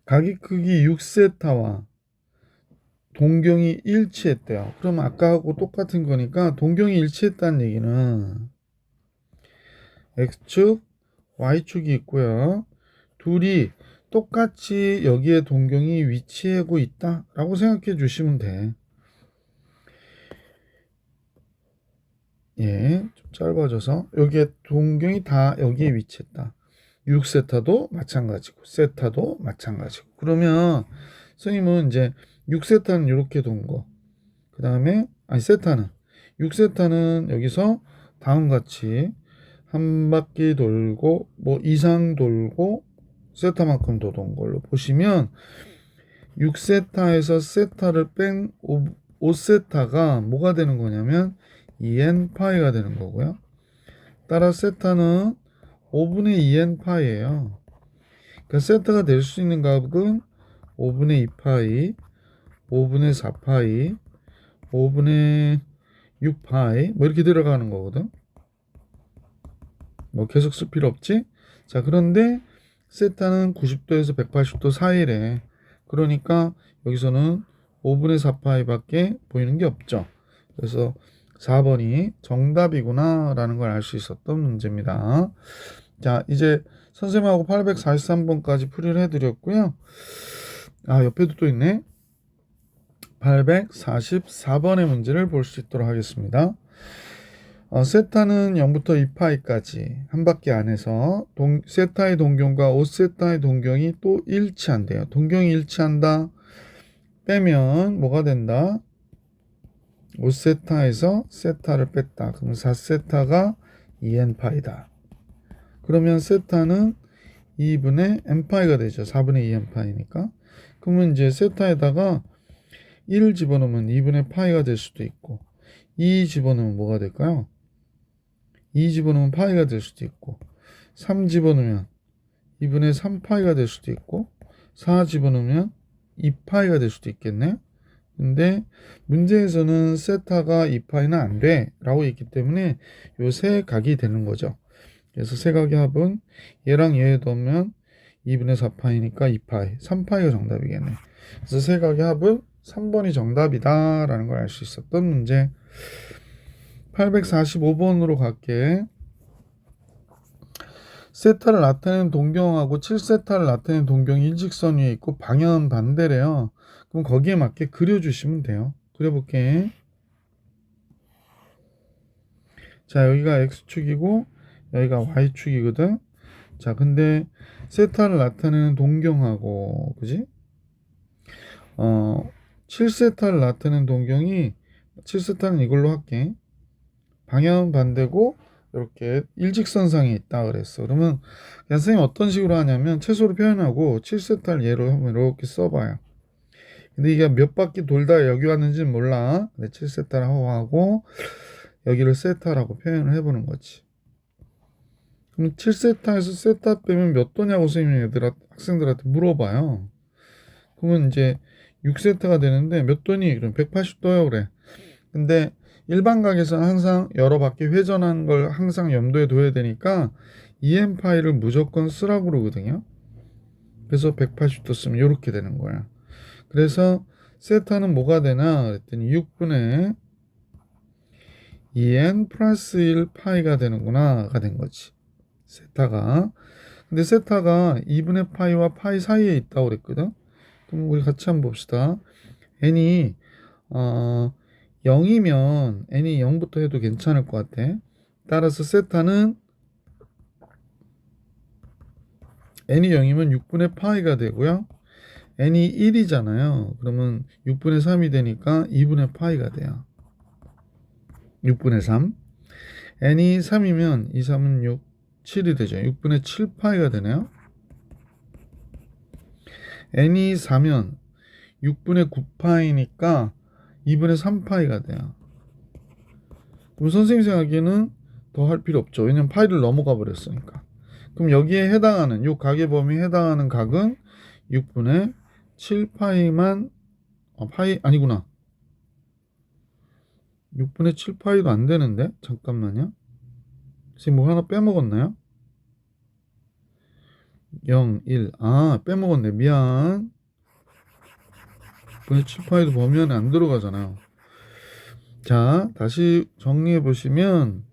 각의 크기 6세타와 동경이 일치했대요. 그럼 아까하고 똑같은 거니까 동경이 일치했다는 얘기는 X축, Y축이 있고요. 둘이 똑같이 여기에 동경이 위치하고 있다라고 생각해 주시면 돼. 예, 좀 짧아져서 여기에 동경이 다 여기에 위치했다. 6세타도 마찬가지고 세타도 마찬가지고. 그러면 선생님은 이제 6세타는 이렇게 돈 거. 그 다음에 세타는 6세타는 여기서 다음같이 한 바퀴 돌고 뭐 이상 돌고 세타만큼 더 돈 걸로 보시면 6세타에서 세타를 뺀 5세타가 뭐가 되는 거냐면 2n 파이가 되는 거고요. 따라 세타는 5분의 2n 파이예요. 그러니까 세타가 될 수 있는 값은 5분의 2 파이, 5분의 4 파이, 5분의 6 파이 뭐 이렇게 들어가는 거거든. 뭐 계속 쓸 필요 없지? 자, 그런데 세타는 90도에서 180도 사이래. 그러니까 여기서는 5분의 4 파이밖에 보이는 게 없죠. 그래서 4번이 정답이구나 라는 걸 알 수 있었던 문제입니다. 자, 이제 선생님하고 843번까지 풀이를 해드렸고요. 옆에도 또 있네. 844번의 문제를 볼 수 있도록 하겠습니다. 세타는 0부터 2파이까지 한 바퀴 안에서 세타의 동경과 5세타의 동경이 또 일치한대요. 동경이 일치한다 빼면 뭐가 된다? 5세타에서 세타를 뺐다. 그럼 4세타가 2n파이다. 그러면 세타는 2분의 n파이가 되죠. 4분의 2n파이니까. 그러면 이제 세타에다가 1 집어넣으면 2분의 파이가 될 수도 있고 2 집어넣으면 뭐가 될까요? 2 집어넣으면 파이가 될 수도 있고 3 집어넣으면 2분의 3파이가 될 수도 있고 4 집어넣으면 2파이가 될 수도 있겠네. 근데 문제에서는 세타가 2파이는 안 돼 라고 있기 때문에 요 세 각이 되는 거죠. 그래서 세 각의 합은 얘랑 얘 더하면 2분의 4파이니까 2파이 3파이가 정답이겠네. 그래서 세 각의 합은 3번이 정답이다 라는 걸 알 수 있었던 문제. 845번으로 갈게. 세타를 나타내는 동경하고 7세타를 나타내는 동경이 일직선 위에 있고 방향은 반대래요. 그럼 거기에 맞게 그려주시면 돼요. 그려볼게. 자, 여기가 X축이고 여기가 Y축이거든. 자, 근데 세타를 나타내는 동경하고 그지? 7세타를 나타내는 동경이 7세타는 이걸로 할게. 방향은 반대고 이렇게 일직선상에 있다 그랬어. 그러면 그냥 선생님 어떤 식으로 하냐면 채소로 표현하고 7세타를 예로 한번 이렇게 써봐요. 근데 이게 몇 바퀴 돌다 여기 왔는지는 몰라. 근데 7세타라고 하고 여기를 세타라고 표현을 해보는 거지. 그럼 7세타에서 세타 빼면 몇 도냐고 선생님이 학생들한테 물어봐요. 그러면 이제 6세타가 되는데 몇 도니? 그럼 180도요 그래. 근데 일반각에서는 항상 여러 바퀴 회전한 걸 항상 염두에 둬야 되니까 EM파이를 무조건 쓰라고 그러거든요. 그래서 180도 쓰면 이렇게 되는 거야. 그래서 세타는 뭐가 되나 그랬더니 6분의 2n 플러스 1 파이가 되는구나가 된 거지. 세타가. 근데 세타가 2분의 파이와 파이 사이에 있다고 그랬거든. 그럼 우리 같이 한번 봅시다. n이 0이면 n이 0부터 해도 괜찮을 것 같아. 따라서 세타는 n이 0이면 6분의 파이가 되고요. n이 1이잖아요. 그러면 6분의 3이 되니까 2분의 파이가 돼요. 6분의 3. n이 3이면 2, 3은 6, 7이 되죠. 6분의 7파이가 되네요. n이 4면 6분의 9파이니까 2분의 3파이가 돼요. 그럼 선생님 생각에는 더 할 필요 없죠. 왜냐면 파이를 넘어가 버렸으니까. 그럼 여기에 해당하는 요 각의 범위에 해당하는 각은 6분의 7파이만 파이 아니구나. 6분의 7파이도 안 되는데? 잠깐만요. 지금 뭐 하나 빼먹었나요? 0, 1. 빼먹었네. 미안. 6분의 7파이도 범위 안에 안 들어가잖아요. 자, 다시 정리해 보시면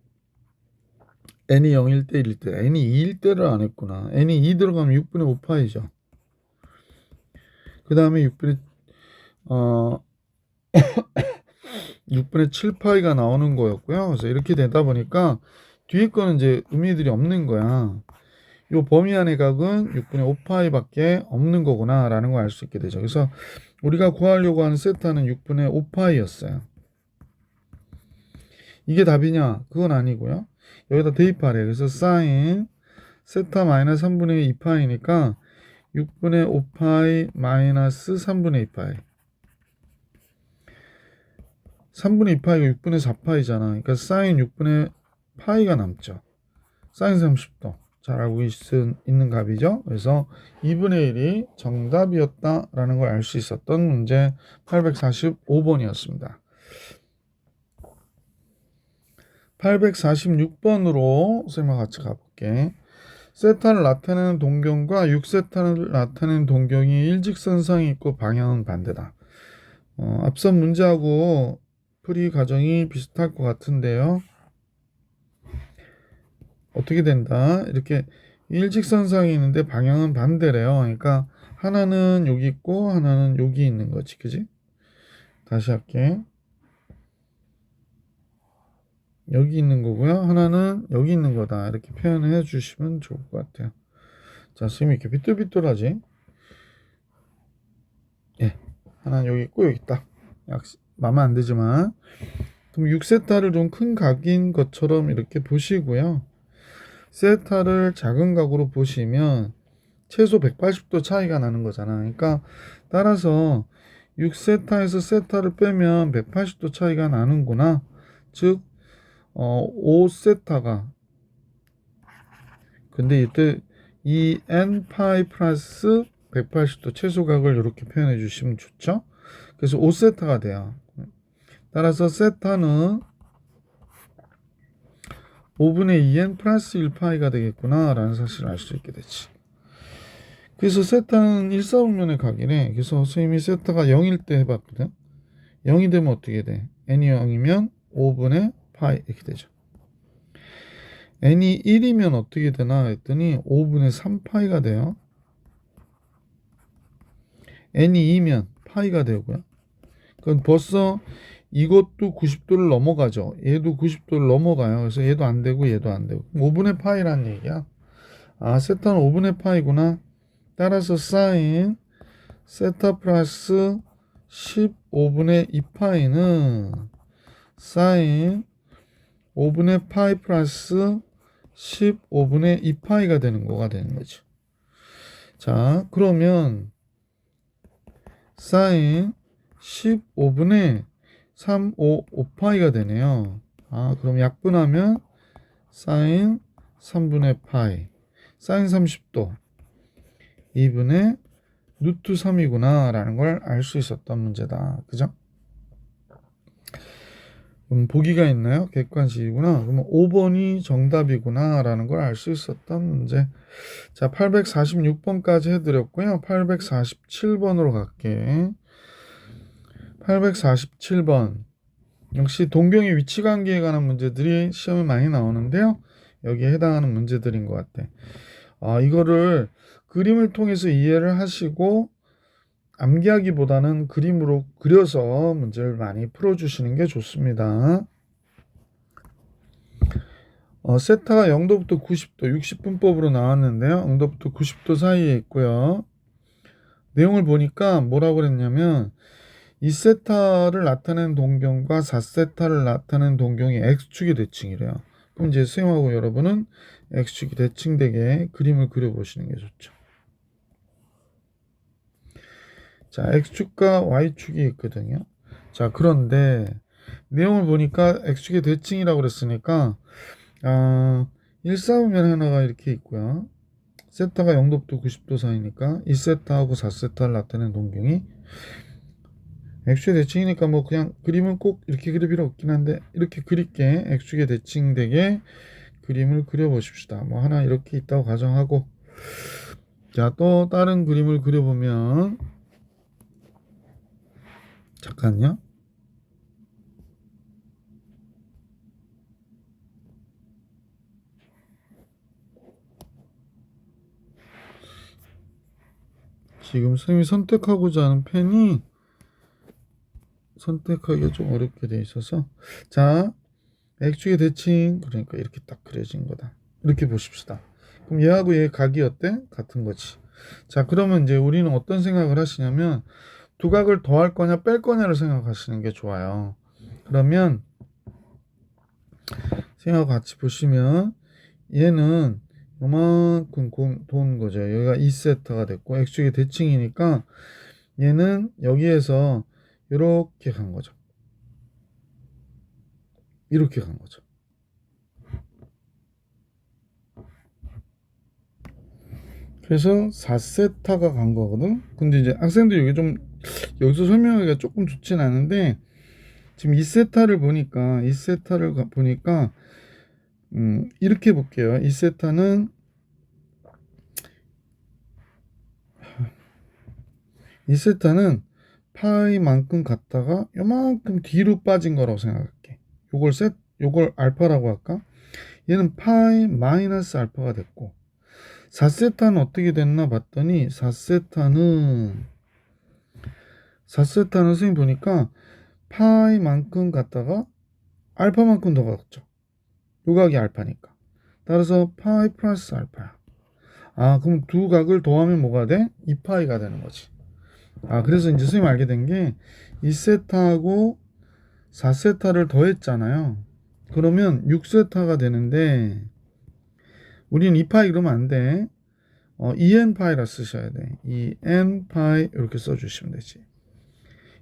n이 0일 때, 1일 때, n이 2일 때를 안 했구나. n이 2 들어가면 6분의 5파이죠. 그 다음에 6분의 7파이가 나오는 거였고요. 그래서 이렇게 되다 보니까 뒤에 거는 이제 의미들이 없는 거야. 요 범위 안의 각은 6분의 5파이밖에 없는 거구나 라는 걸 알 수 있게 되죠. 그래서 우리가 구하려고 하는 세타는 6분의 5파이였어요. 이게 답이냐? 그건 아니고요. 여기다 대입하래요. 그래서 사인 세타 마이너스 3분의 2파이니까 6분의 5파이 마이너스 3분의 2파이. 3분의 2파이가 6분의 4파이잖아. 그러니까 사인 6분의 파이가 남죠. 사인 30도. 잘 알고 있는 값이죠. 그래서 2분의 1이 정답이었다라는 걸 알 수 있었던 문제 845번이었습니다. 846번으로 선생님과 같이 가볼게. 세타를 나타내는 동경과 6세타를 나타내는 동경이 일직선상이 있고 방향은 반대다. 앞선 문제하고 풀이 과정이 비슷할 것 같은데요. 어떻게 된다? 이렇게 일직선상이 있는데 방향은 반대래요. 그러니까 하나는 여기 있고 하나는 여기 있는 거지. 그지? 다시 할게. 여기 있는 거고요. 하나는 여기 있는 거다. 이렇게 표현을 해 주시면 좋을 것 같아요. 자, 선생님이 이렇게 삐뚤삐뚤하지? 예. 하나는 여기 있고 여기 있다. 마음에 안 들지만. 그럼 6세타를 좀 큰 각인 것처럼 이렇게 보시고요. 세타를 작은 각으로 보시면 최소 180도 차이가 나는 거잖아. 그러니까 따라서 6세타에서 세타를 빼면 180도 차이가 나는구나. 즉 5세타가 근데 이때 이 n파이 플러스 180도 최소각을 이렇게 표현해 주시면 좋죠. 그래서 5세타가 돼요. 따라서 세타는 5분의 2n 플러스 1파이가 되겠구나 라는 사실을 알 수 있게 되지. 그래서 세타는 1사분면의 각이래. 그래서 선생님이 세타가 0일 때 해봤거든. 0이 되면 어떻게 돼? n이 0이면 5분의 파이 이렇게 되죠. n이 1이면 어떻게 되나 했더니 5분의 3파이가 돼요. n이 2면 파이가 되고요. 그럼 벌써 이것도 90도를 넘어가죠. 얘도 90도를 넘어가요. 그래서 얘도 안 되고 얘도 안 되고. 5분의 파이란 얘기야. 세타는 5분의 파이구나. 따라서 사인 세타 플러스 15분의 2파이는 사인 5분의 파이 플러스 15분의 2파이가 되는 거가 되는 거죠. 자, 그러면 사인 15분의 355파이가 되네요. 그럼 약분하면 사인 3분의 파이 사인 30도 2분의 루트 3이구나 라는 걸 알 수 있었던 문제다. 그죠? 보기가 있나요? 객관식이구나. 그러면 5번이 정답이구나 라는 걸 알 수 있었던 문제. 자, 846번까지 해드렸고요. 847번으로 갈게. 847번. 역시 동경의 위치관계에 관한 문제들이 시험에 많이 나오는데요. 여기에 해당하는 문제들인 것 같아. 이거를 그림을 통해서 이해를 하시고 암기하기보다는 그림으로 그려서 문제를 많이 풀어주시는 게 좋습니다. 세타가 0도부터 90도 60분법으로 나왔는데요. 0도부터 90도 사이에 있고요. 내용을 보니까 뭐라고 그랬냐면 2세타를 나타내는 동경과 4세타를 나타내는 동경이 X축의 대칭이래요. 그럼 이제 선생님하고 여러분은 X축이 대칭되게 그림을 그려보시는 게 좋죠. 자, X축과 Y축이 있거든요. 자, 그런데 내용을 보니까 X축의 대칭이라고 그랬으니까 1사분면 하나가 이렇게 있고요. 세타가 0도부터 90도 사이니까 2세타하고 4세타를 나타내는 동경이 X축의 대칭이니까 뭐 그냥 그림은 꼭 이렇게 그릴 필요 없긴 한데 이렇게 그릴게 X축의 대칭되게 그림을 그려보십시다. 뭐 하나 이렇게 있다고 가정하고 자, 또 다른 그림을 그려보면 잠깐요. 지금 선생님이 선택하고자 하는 펜이 선택하기가 좀 어렵게 돼 있어서 자, X축의 대칭 그러니까 이렇게 딱 그려진 거다. 이렇게 보십시다. 그럼 얘하고 얘 각이 어때? 같은 거지. 자, 그러면 이제 우리는 어떤 생각을 하시냐면 두각을 더할 거냐 뺄 거냐를 생각하시는 게 좋아요. 그러면 생각 같이 보시면 얘는 요만큼 돈 거죠. 여기가 2세타가 됐고 X축의 대칭이니까 얘는 여기에서 이렇게 간 거죠. 이렇게 간 거죠. 그래서 4세타가 간 거거든. 근데 이제 학생들 여기 좀 여기서 설명하기가 조금 좋진 않은데 지금 2세타를 보니까 이렇게 볼게요. 2세타는 파이만큼 갔다가 요만큼 뒤로 빠진 거라고 생각할게. 요걸 알파라고 할까? 얘는 파이 마이너스 알파가 됐고 4세타는 어떻게 됐나 봤더니 4세타는 선생님 보니까 파이만큼 갔다가 알파만큼 더 갔죠. 요각이 알파니까. 따라서 파이 플러스 알파야. 그럼 두 각을 더하면 뭐가 돼? 2파이가 되는 거지. 그래서 이제 선생님 알게 된 게 2세타하고 4세타를 더했잖아요. 그러면 6세타가 되는데 우리는 2파이 그러면 안 돼. 2n파이라 쓰셔야 돼. 2n파이 이렇게 써주시면 되지.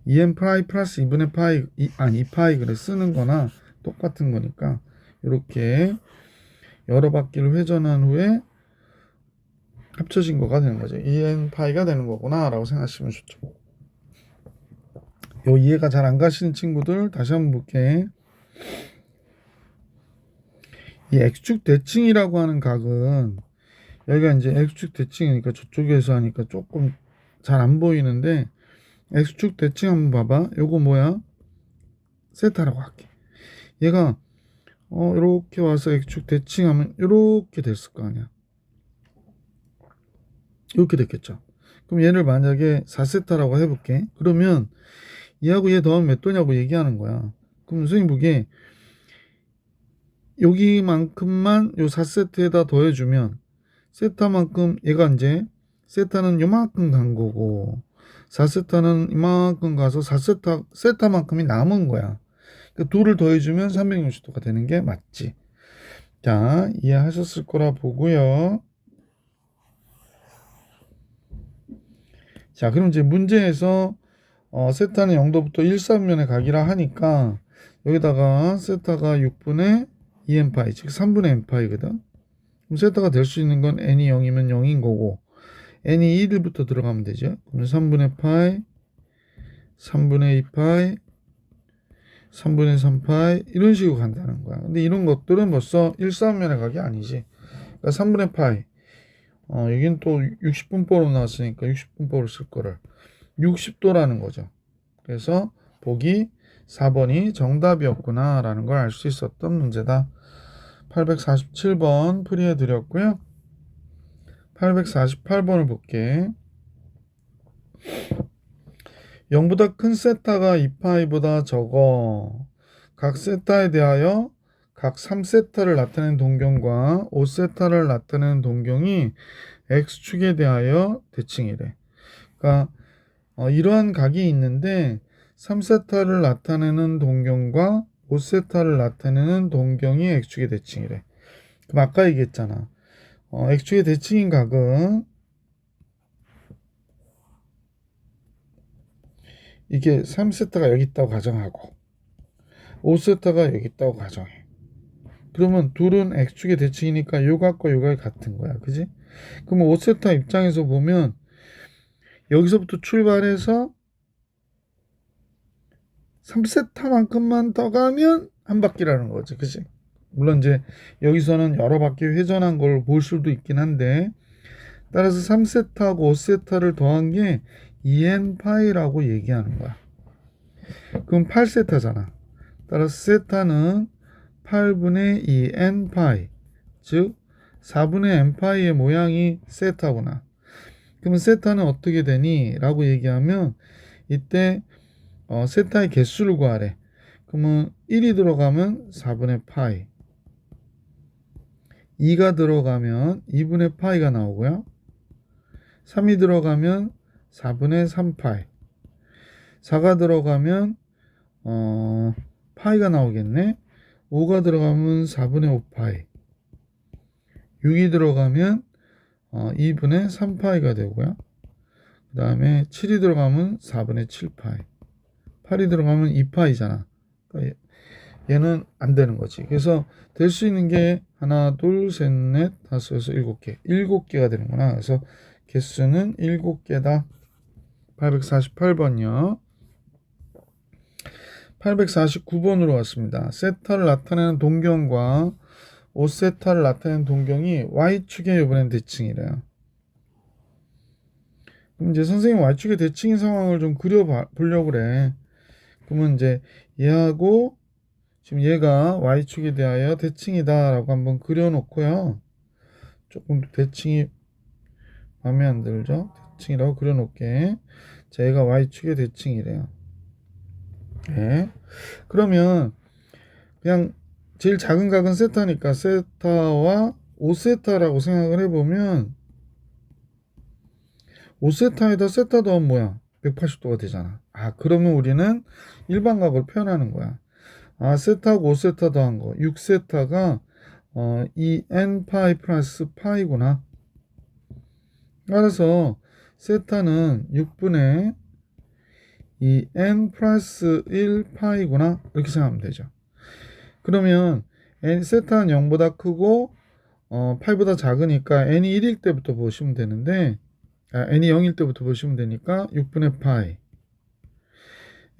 2n파이 플러스 2분의 파이 2파이 그래 쓰는 거나 똑같은 거니까 이렇게 여러 바퀴를 회전한 후에 합쳐진 거가 되는 거죠. 2n파이가 되는 거구나 라고 생각하시면 좋죠. 요 이해가 잘 안 가시는 친구들 다시 한번 볼게. 이 X축 대칭이라고 하는 각은 여기가 이제 X축 대칭이니까 저쪽에서 하니까 조금 잘 안 보이는데 X축 대칭 한번 봐봐. 요거 뭐야? 세타라고 할게. 얘가 이렇게 와서 X축 대칭하면 이렇게 됐을 거 아니야. 이렇게 됐겠죠. 그럼 얘를 만약에 4세타라고 해볼게. 그러면 얘하고 얘 더하면 몇 도냐고 얘기하는 거야. 그럼 선생님 보기에 여기만큼만 요 4세트에다 더해주면 세타만큼 얘가 이제 세타는 요만큼 간 거고 4세타는 이만큼 가서 4세타만큼이 남은 거야. 그 둘을 더해주면 360도가 되는 게 맞지. 자, 이해하셨을 거라 보고요. 자, 그럼 이제 문제에서 세타는 0도부터 1사분면의 각이라 하니까 여기다가 세타가 6분의 2n파이 즉 3분의 n파이거든. 그럼 세타가 될 수 있는 건 n이 0이면 0인 거고 n이 1부터 들어가면 되죠. 그럼 3분의 파이 3분의 2파이 3분의 3파이 이런 식으로 간다는 거야. 근데 이런 것들은 벌써 1사분면의 각이 아니지. 그러니까 3분의 파이 여긴 또 60분법으로 나왔으니까 60분법을 쓸 거를 60도라는 거죠. 그래서 보기 4번이 정답이었구나 라는 걸 알 수 있었던 문제다. 847번 풀이해 드렸고요. 848번을 볼게. 0보다 큰 세타가 2파이보다 적어. 각 세타에 대하여 각 3세타를 나타내는 동경과 5세타를 나타내는 동경이 x축에 대하여 대칭이래. 그러니까 이러한 각이 있는데 3세타를 나타내는 동경과 5세타를 나타내는 동경이 x축의 대칭이래. 그럼 아까 얘기했잖아. x축의 대칭인 각은 이게 3세타가 여기 있다고 가정하고 5세타가 여기 있다고 가정해. 그러면 둘은 x축의 대칭이니까 요 각과 요 각이 같은 거야. 그지? 그럼 5세타 입장에서 보면 여기서부터 출발해서 3세타만큼만 더 가면 한 바퀴라는 거지. 그지? 물론 이제 여기서는 여러 바퀴 회전한 걸 볼 수도 있긴 한데 따라서 3세타하고 5세타를 더한 게 2n파이라고 얘기하는 거야. 그럼 8세타잖아. 따라서 세타는 8분의 2n파이, 즉 4분의 n파이의 모양이 세타구나. 그러면 세타는 어떻게 되니? 라고 얘기하면 이때 세타의 개수를 구하래. 그러면 1이 들어가면 4분의 파이, 2가 들어가면 2분의 파이가 나오고요. 3이 들어가면 4분의 3파이, 4가 들어가면 파이가 나오겠네. 5가 들어가면 4분의 5파이, 6이 들어가면 2분의 3파이가 되고요. 그 다음에 7이 들어가면 4분의 7파이, 8이 들어가면 2파이잖아. 그러니까 얘는 안 되는 거지. 그래서 될 수 있는 게 하나, 둘, 셋, 넷, 다섯, 여섯, 7개. 7개가 되는구나. 그래서 개수는 7개다. 848번이요. 849번으로 왔습니다. 세타를 나타내는 동경과 5세타를 나타내는 동경이 Y축의 이번엔 대칭이래요. 그럼 이제 선생님 Y축의 대칭인 상황을 좀 그려보려고 그래. 그러면 이제 얘하고 지금 얘가 Y축에 대하여 대칭이다 라고 한번 그려놓고요. 조금 대칭이 마음에 안 들죠? 대칭이라고 그려놓게. 자, 얘가 Y축의 대칭이래요. 네. 그러면 그냥 제일 작은 각은 세타니까 세타와 5세타라고 생각을 해보면 5세타에다 세타 더하면 뭐야? 180도가 되잖아. 그러면 우리는 일반각으로 표현하는 거야. 세타하고 5세타 더한 거 6세타가 이 n파이 플러스 파이구나. 따라서 세타는 6분의 이 n 플러스 1파이구나. 이렇게 생각하면 되죠. 그러면 세타는 0보다 크고 파이보다 작으니까 n이 1일 때부터 보시면 되는데 n이 0일 때부터 보시면 되니까 6분의 파이,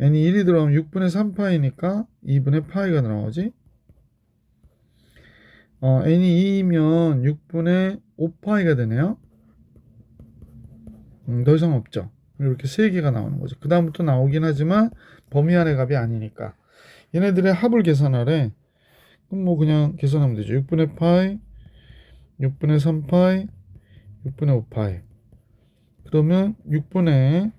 n이 1이 들어가면 6분의 3파이니까 2분의 파이가 나오지. n이 2이면 6분의 5파이가 되네요. 더 이상 없죠. 이렇게 3개가 나오는 거죠. 그 다음부터 나오긴 하지만 범위 안의 값이 아니니까 얘네들의 합을 계산하래. 그럼 뭐 그냥 계산하면 되죠. 6분의 파이, 6분의 3파이, 6분의 5파이. 그러면 6분의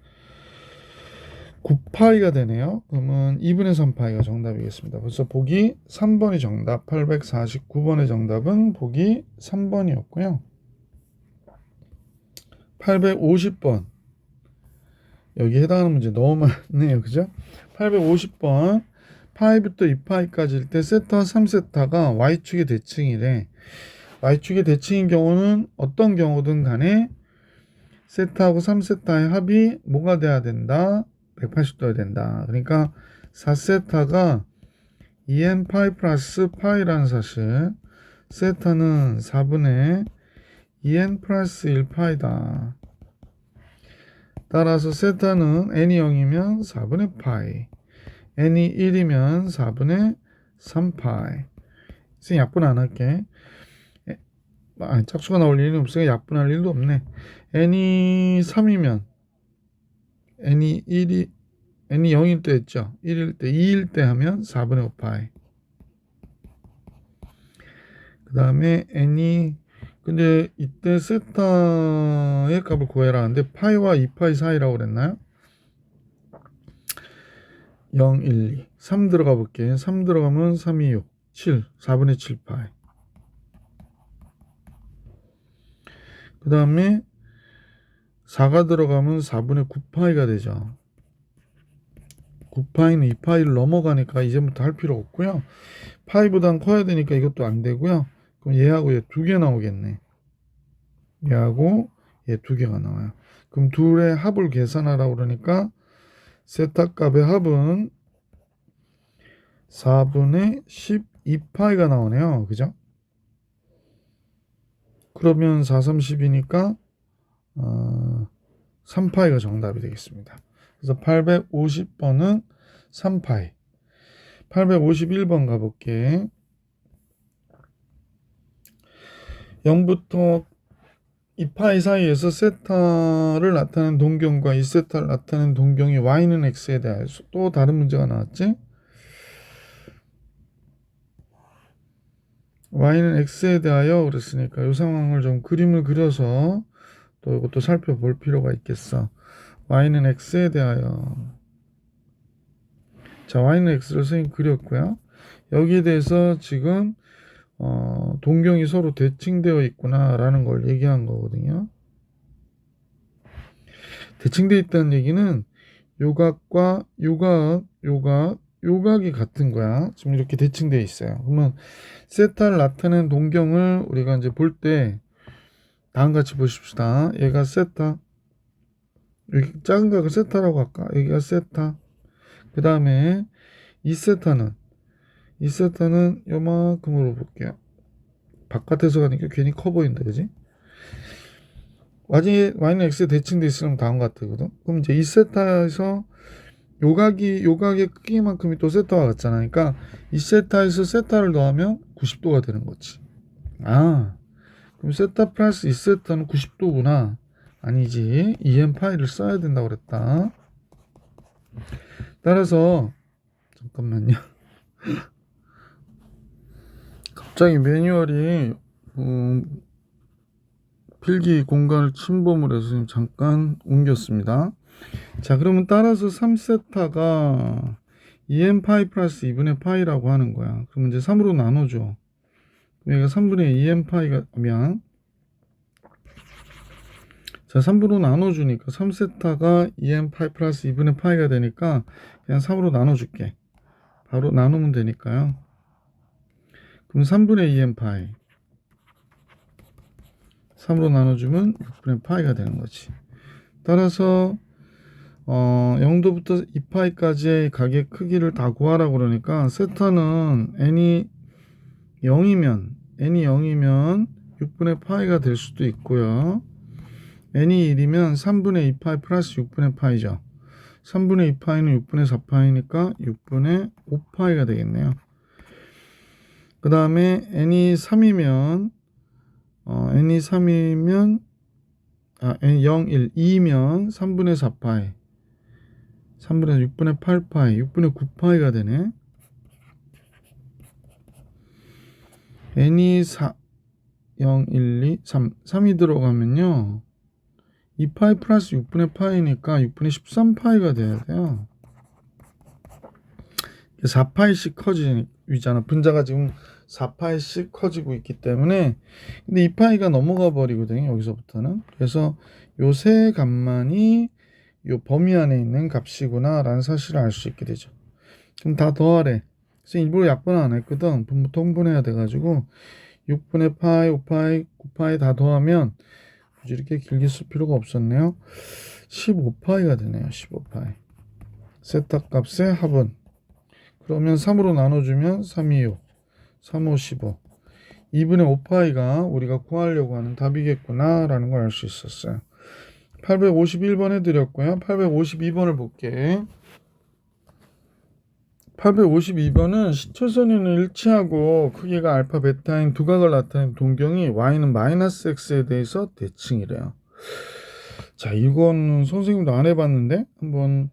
9파이가 되네요. 그러면 2분의 3파이가 정답이겠습니다. 벌써 보기 3번이 정답. 849번의 정답은 보기 3번이었고요. 850번. 여기 해당하는 문제 너무 많네요. 그죠? 850번. 파이부터 2파이까지일 때 세타 3세타가 Y축의 대칭이래. Y축의 대칭인 경우는 어떤 경우든 간에 세타하고 3세타의 합이 뭐가 돼야 된다? 180도가 된다. 그러니까 4세타가 2n 파이 플러스 파이라는 사실, 세타는 4분의 2n 플러스 1파이다. 따라서 세타는 n이 0이면 4분의 파이, n이 1이면 4분의 3파이. 선생님 약분 안 할게. 짝수가 나올 일은 없으니까 약분할 일도 없네. n이 3이면 n이 0일 때 했죠. 1일 때, 2일 때 하면 4분의 5파이. 그 다음에 n이, 근데 이때 세타의 값을 구해라 하는데 파이와 2파이 사이라고 그랬나요? 0, 1, 2. 3 들어가 볼게. 3 들어가면 3, 2, 6. 7, 4분의 7파이. 그 다음에 4가 들어가면 4분의 9파이가 되죠. 9파이는 2파이를 넘어가니까 이제부터 할 필요 없고요. 파이보단 커야 되니까 이것도 안 되고요. 그럼 얘하고 얘 두 개 나오겠네. 얘하고 얘 두 개가 나와요. 그럼 둘의 합을 계산하라고 그러니까 세타 값의 합은 4분의 12파이가 나오네요. 그죠? 그러면 4, 30이니까 3파이가 정답이 되겠습니다. 그래서 850번은 3파이. 851번 가볼게. 0부터 2파이 사이에서 세타를 나타내는 동경과 2세타를 나타내는 동경이 y는 x에 대하여 또 다른 문제가 나왔지? y는 x에 대하여 그랬으니까 이 상황을 좀 그림을 그려서 또 이것도 살펴볼 필요가 있겠어. y는 x에 대하여. 자, y는 x를 선생님 그렸고요. 여기에 대해서 지금 동경이 서로 대칭되어 있구나 라는 걸 얘기한 거거든요. 대칭되어 있다는 얘기는 요각과 요각이 같은 거야. 지금 이렇게 대칭되어 있어요. 그러면 세타를 나타내는 동경을 우리가 이제 볼 때 다음같이 보십시다. 얘가 세타, 여기 작은 각을 세타라고 할까? 여기가 세타. 그 다음에 2세타는 요만큼으로 볼게요. 바깥에서 가니까 괜히 커 보인다, 그지? y는 x에 대칭돼 있으면 다음과 같거든. 그럼 이제 2세타에서 요각의 크기만큼이 또 세타와 같잖아. 그러니까 2세타에서 세타를 더하면 90도가 되는 거지. 아, 그럼 세타 플러스 2세타는 90도구나. 아니지. 2n 파이를 써야 된다고 그랬다. 따라서 잠깐만요. 갑자기 매뉴얼이 필기 공간을 침범을 해서 지금 잠깐 옮겼습니다. 자, 그러면 따라서 3세타가 2n 파이 플러스 2분의 파이라고 하는 거야. 그럼 이제 3으로 나눠줘. 여기가 3분의 2n 파이가 면 자, 3으로 나눠주니까 3세타가 2n 파이 플러스 2분의 파이가 되니까 그냥 3으로 나눠줄게. 바로 나누면 되니까요. 그럼 3분의 2n 파이 3으로 나눠주면 6분의 파이가 되는 거지. 따라서 0도부터 2파이까지의 각의 크기를 다 구하라고 그러니까 세타는 n이 0이면 6분의 파이가 될 수도 있고요. n이 1이면 3분의 2파이 플러스 6분의 파이죠. 3분의 2파이는 6분의 4파이니까 6분의 5파이가 되겠네요. 그 다음에 n이 3이면 n이 0, 1, 2면 3분의 4파이 6분의 8파이 6분의 9파이가 되네. n이 0, 1, 2, 3이 들어가면요 2파이 플러스 6분의 파이니까 6분의 13파이가 돼야 돼요. 4파이씩 커지잖아. 분자가 지금 4파이씩 커지고 있기 때문에 근데 2파이가 넘어가 버리거든요. 여기서부터는. 그래서 요 세 값만이 요 범위 안에 있는 값이구나 라는 사실을 알 수 있게 되죠. 그럼 다 더하래. 그래서 일부러 약분 안 했거든. 분모 통분해야 돼가지고 6분의 파이, 5파이, 9파이 다 더하면 굳이 이렇게 길게 쓸 필요가 없었네요. 15파이가 되네요. 15파이. 세타 값의 합은 그러면 3으로 나눠주면 3, 2, 6, 3, 5, 15 2분의 5파이가 우리가 구하려고 하는 답이겠구나 라는 걸 알 수 있었어요. 851번 해드렸고요. 852번을 볼게. 852번은 시초선이는 일치하고 크기가 알파 베타인 두 각을 나타낸 동경이 y는 마이너스 x에 대해서 대칭이래요. 자, 이건 선생님도 안 해봤는데 한번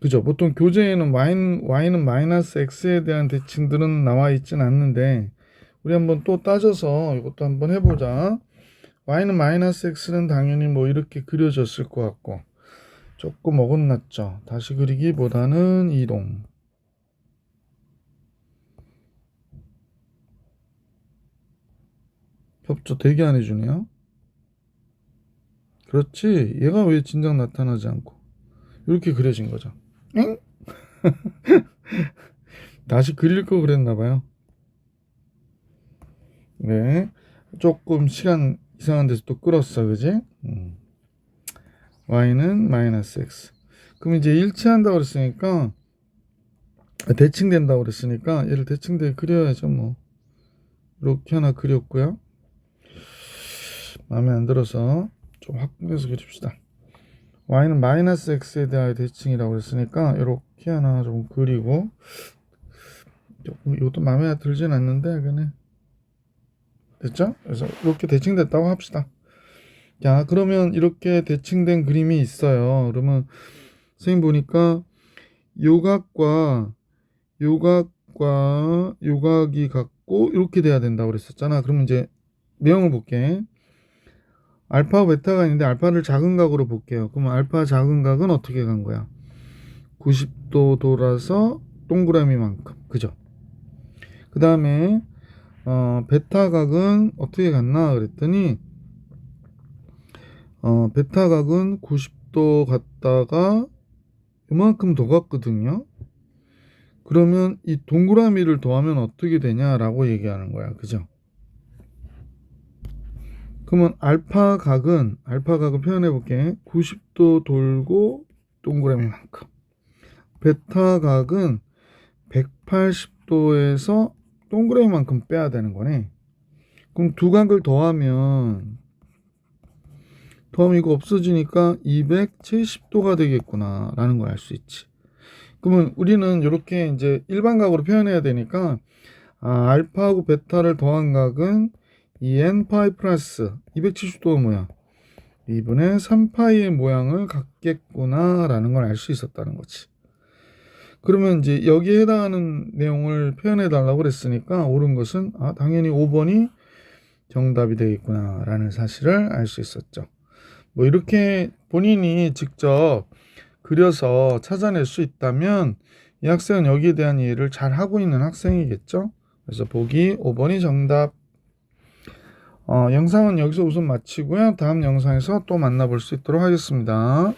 그죠? 보통 교재에는 y는 마이너스 x에 대한 대칭들은 나와 있진 않는데 우리 한번 또 따져서 이것도 한번 해보자. y는 마이너스 x는 당연히 뭐 이렇게 그려졌을 것 같고 조금 어긋났죠. 다시 그리기보다는 이동. 협조 되게 안 해주네요. 그렇지. 얘가 왜 진작 나타나지 않고 이렇게 그려진 거죠. 엥? 다시 그릴 거 그랬나 봐요. 네. 조금 시간 이상한 데서 또 끌었어. 그지? y는 마이너스 x. 그럼 이제 일치한다고 그랬으니까 대칭된다고 그랬으니까 얘를 대칭되게 그려야죠. 뭐 이렇게 하나 그렸고요. 마음에 안 들어서 좀 확대해서 그립시다. y는 마이너스 x에 대하여 대칭이라고 그랬으니까 이렇게 하나 좀 그리고, 이것도 마음에 들진 않는데 그냥 됐죠? 그래서 이렇게 대칭됐다고 합시다. 자, 그러면 이렇게 대칭된 그림이 있어요. 그러면 선생님 보니까 요각과 요각이 같고 이렇게 돼야 된다고 그랬었잖아. 그러면 이제 내용을 볼게. 알파와 베타가 있는데 알파를 작은 각으로 볼게요. 그러면 알파 작은 각은 어떻게 간 거야? 90도 돌아서 동그라미만큼. 그죠? 그 다음에 베타 각은 어떻게 갔나 그랬더니 베타 각은 90도 갔다가 이만큼 더 갔거든요. 그러면 이 동그라미를 더하면 어떻게 되냐라고 얘기하는 거야. 그죠? 그러면 알파 각은 표현해 볼게. 90도 돌고 동그라미만큼. 베타 각은 180도에서 동그라미만큼 빼야 되는 거네. 그럼 두 각을 더하면 이거 없어지니까 270도가 되겠구나 라는 걸 알 수 있지. 그러면 우리는 이렇게 이제 일반각으로 표현해야 되니까 알파하고 베타를 더한 각은 2n파이 플러스 270도가 뭐야? 2분의 3파이의 모양을 갖겠구나 라는 걸 알 수 있었다는 거지. 그러면 이제 여기에 해당하는 내용을 표현해 달라고 그랬으니까 옳은 것은 당연히 5번이 정답이 되겠구나 라는 사실을 알 수 있었죠. 뭐 이렇게 본인이 직접 그려서 찾아낼 수 있다면 이 학생은 여기에 대한 이해를 잘 하고 있는 학생이겠죠. 그래서 보기 5번이 정답. 영상은 여기서 우선 마치고요. 다음 영상에서 또 만나볼 수 있도록 하겠습니다.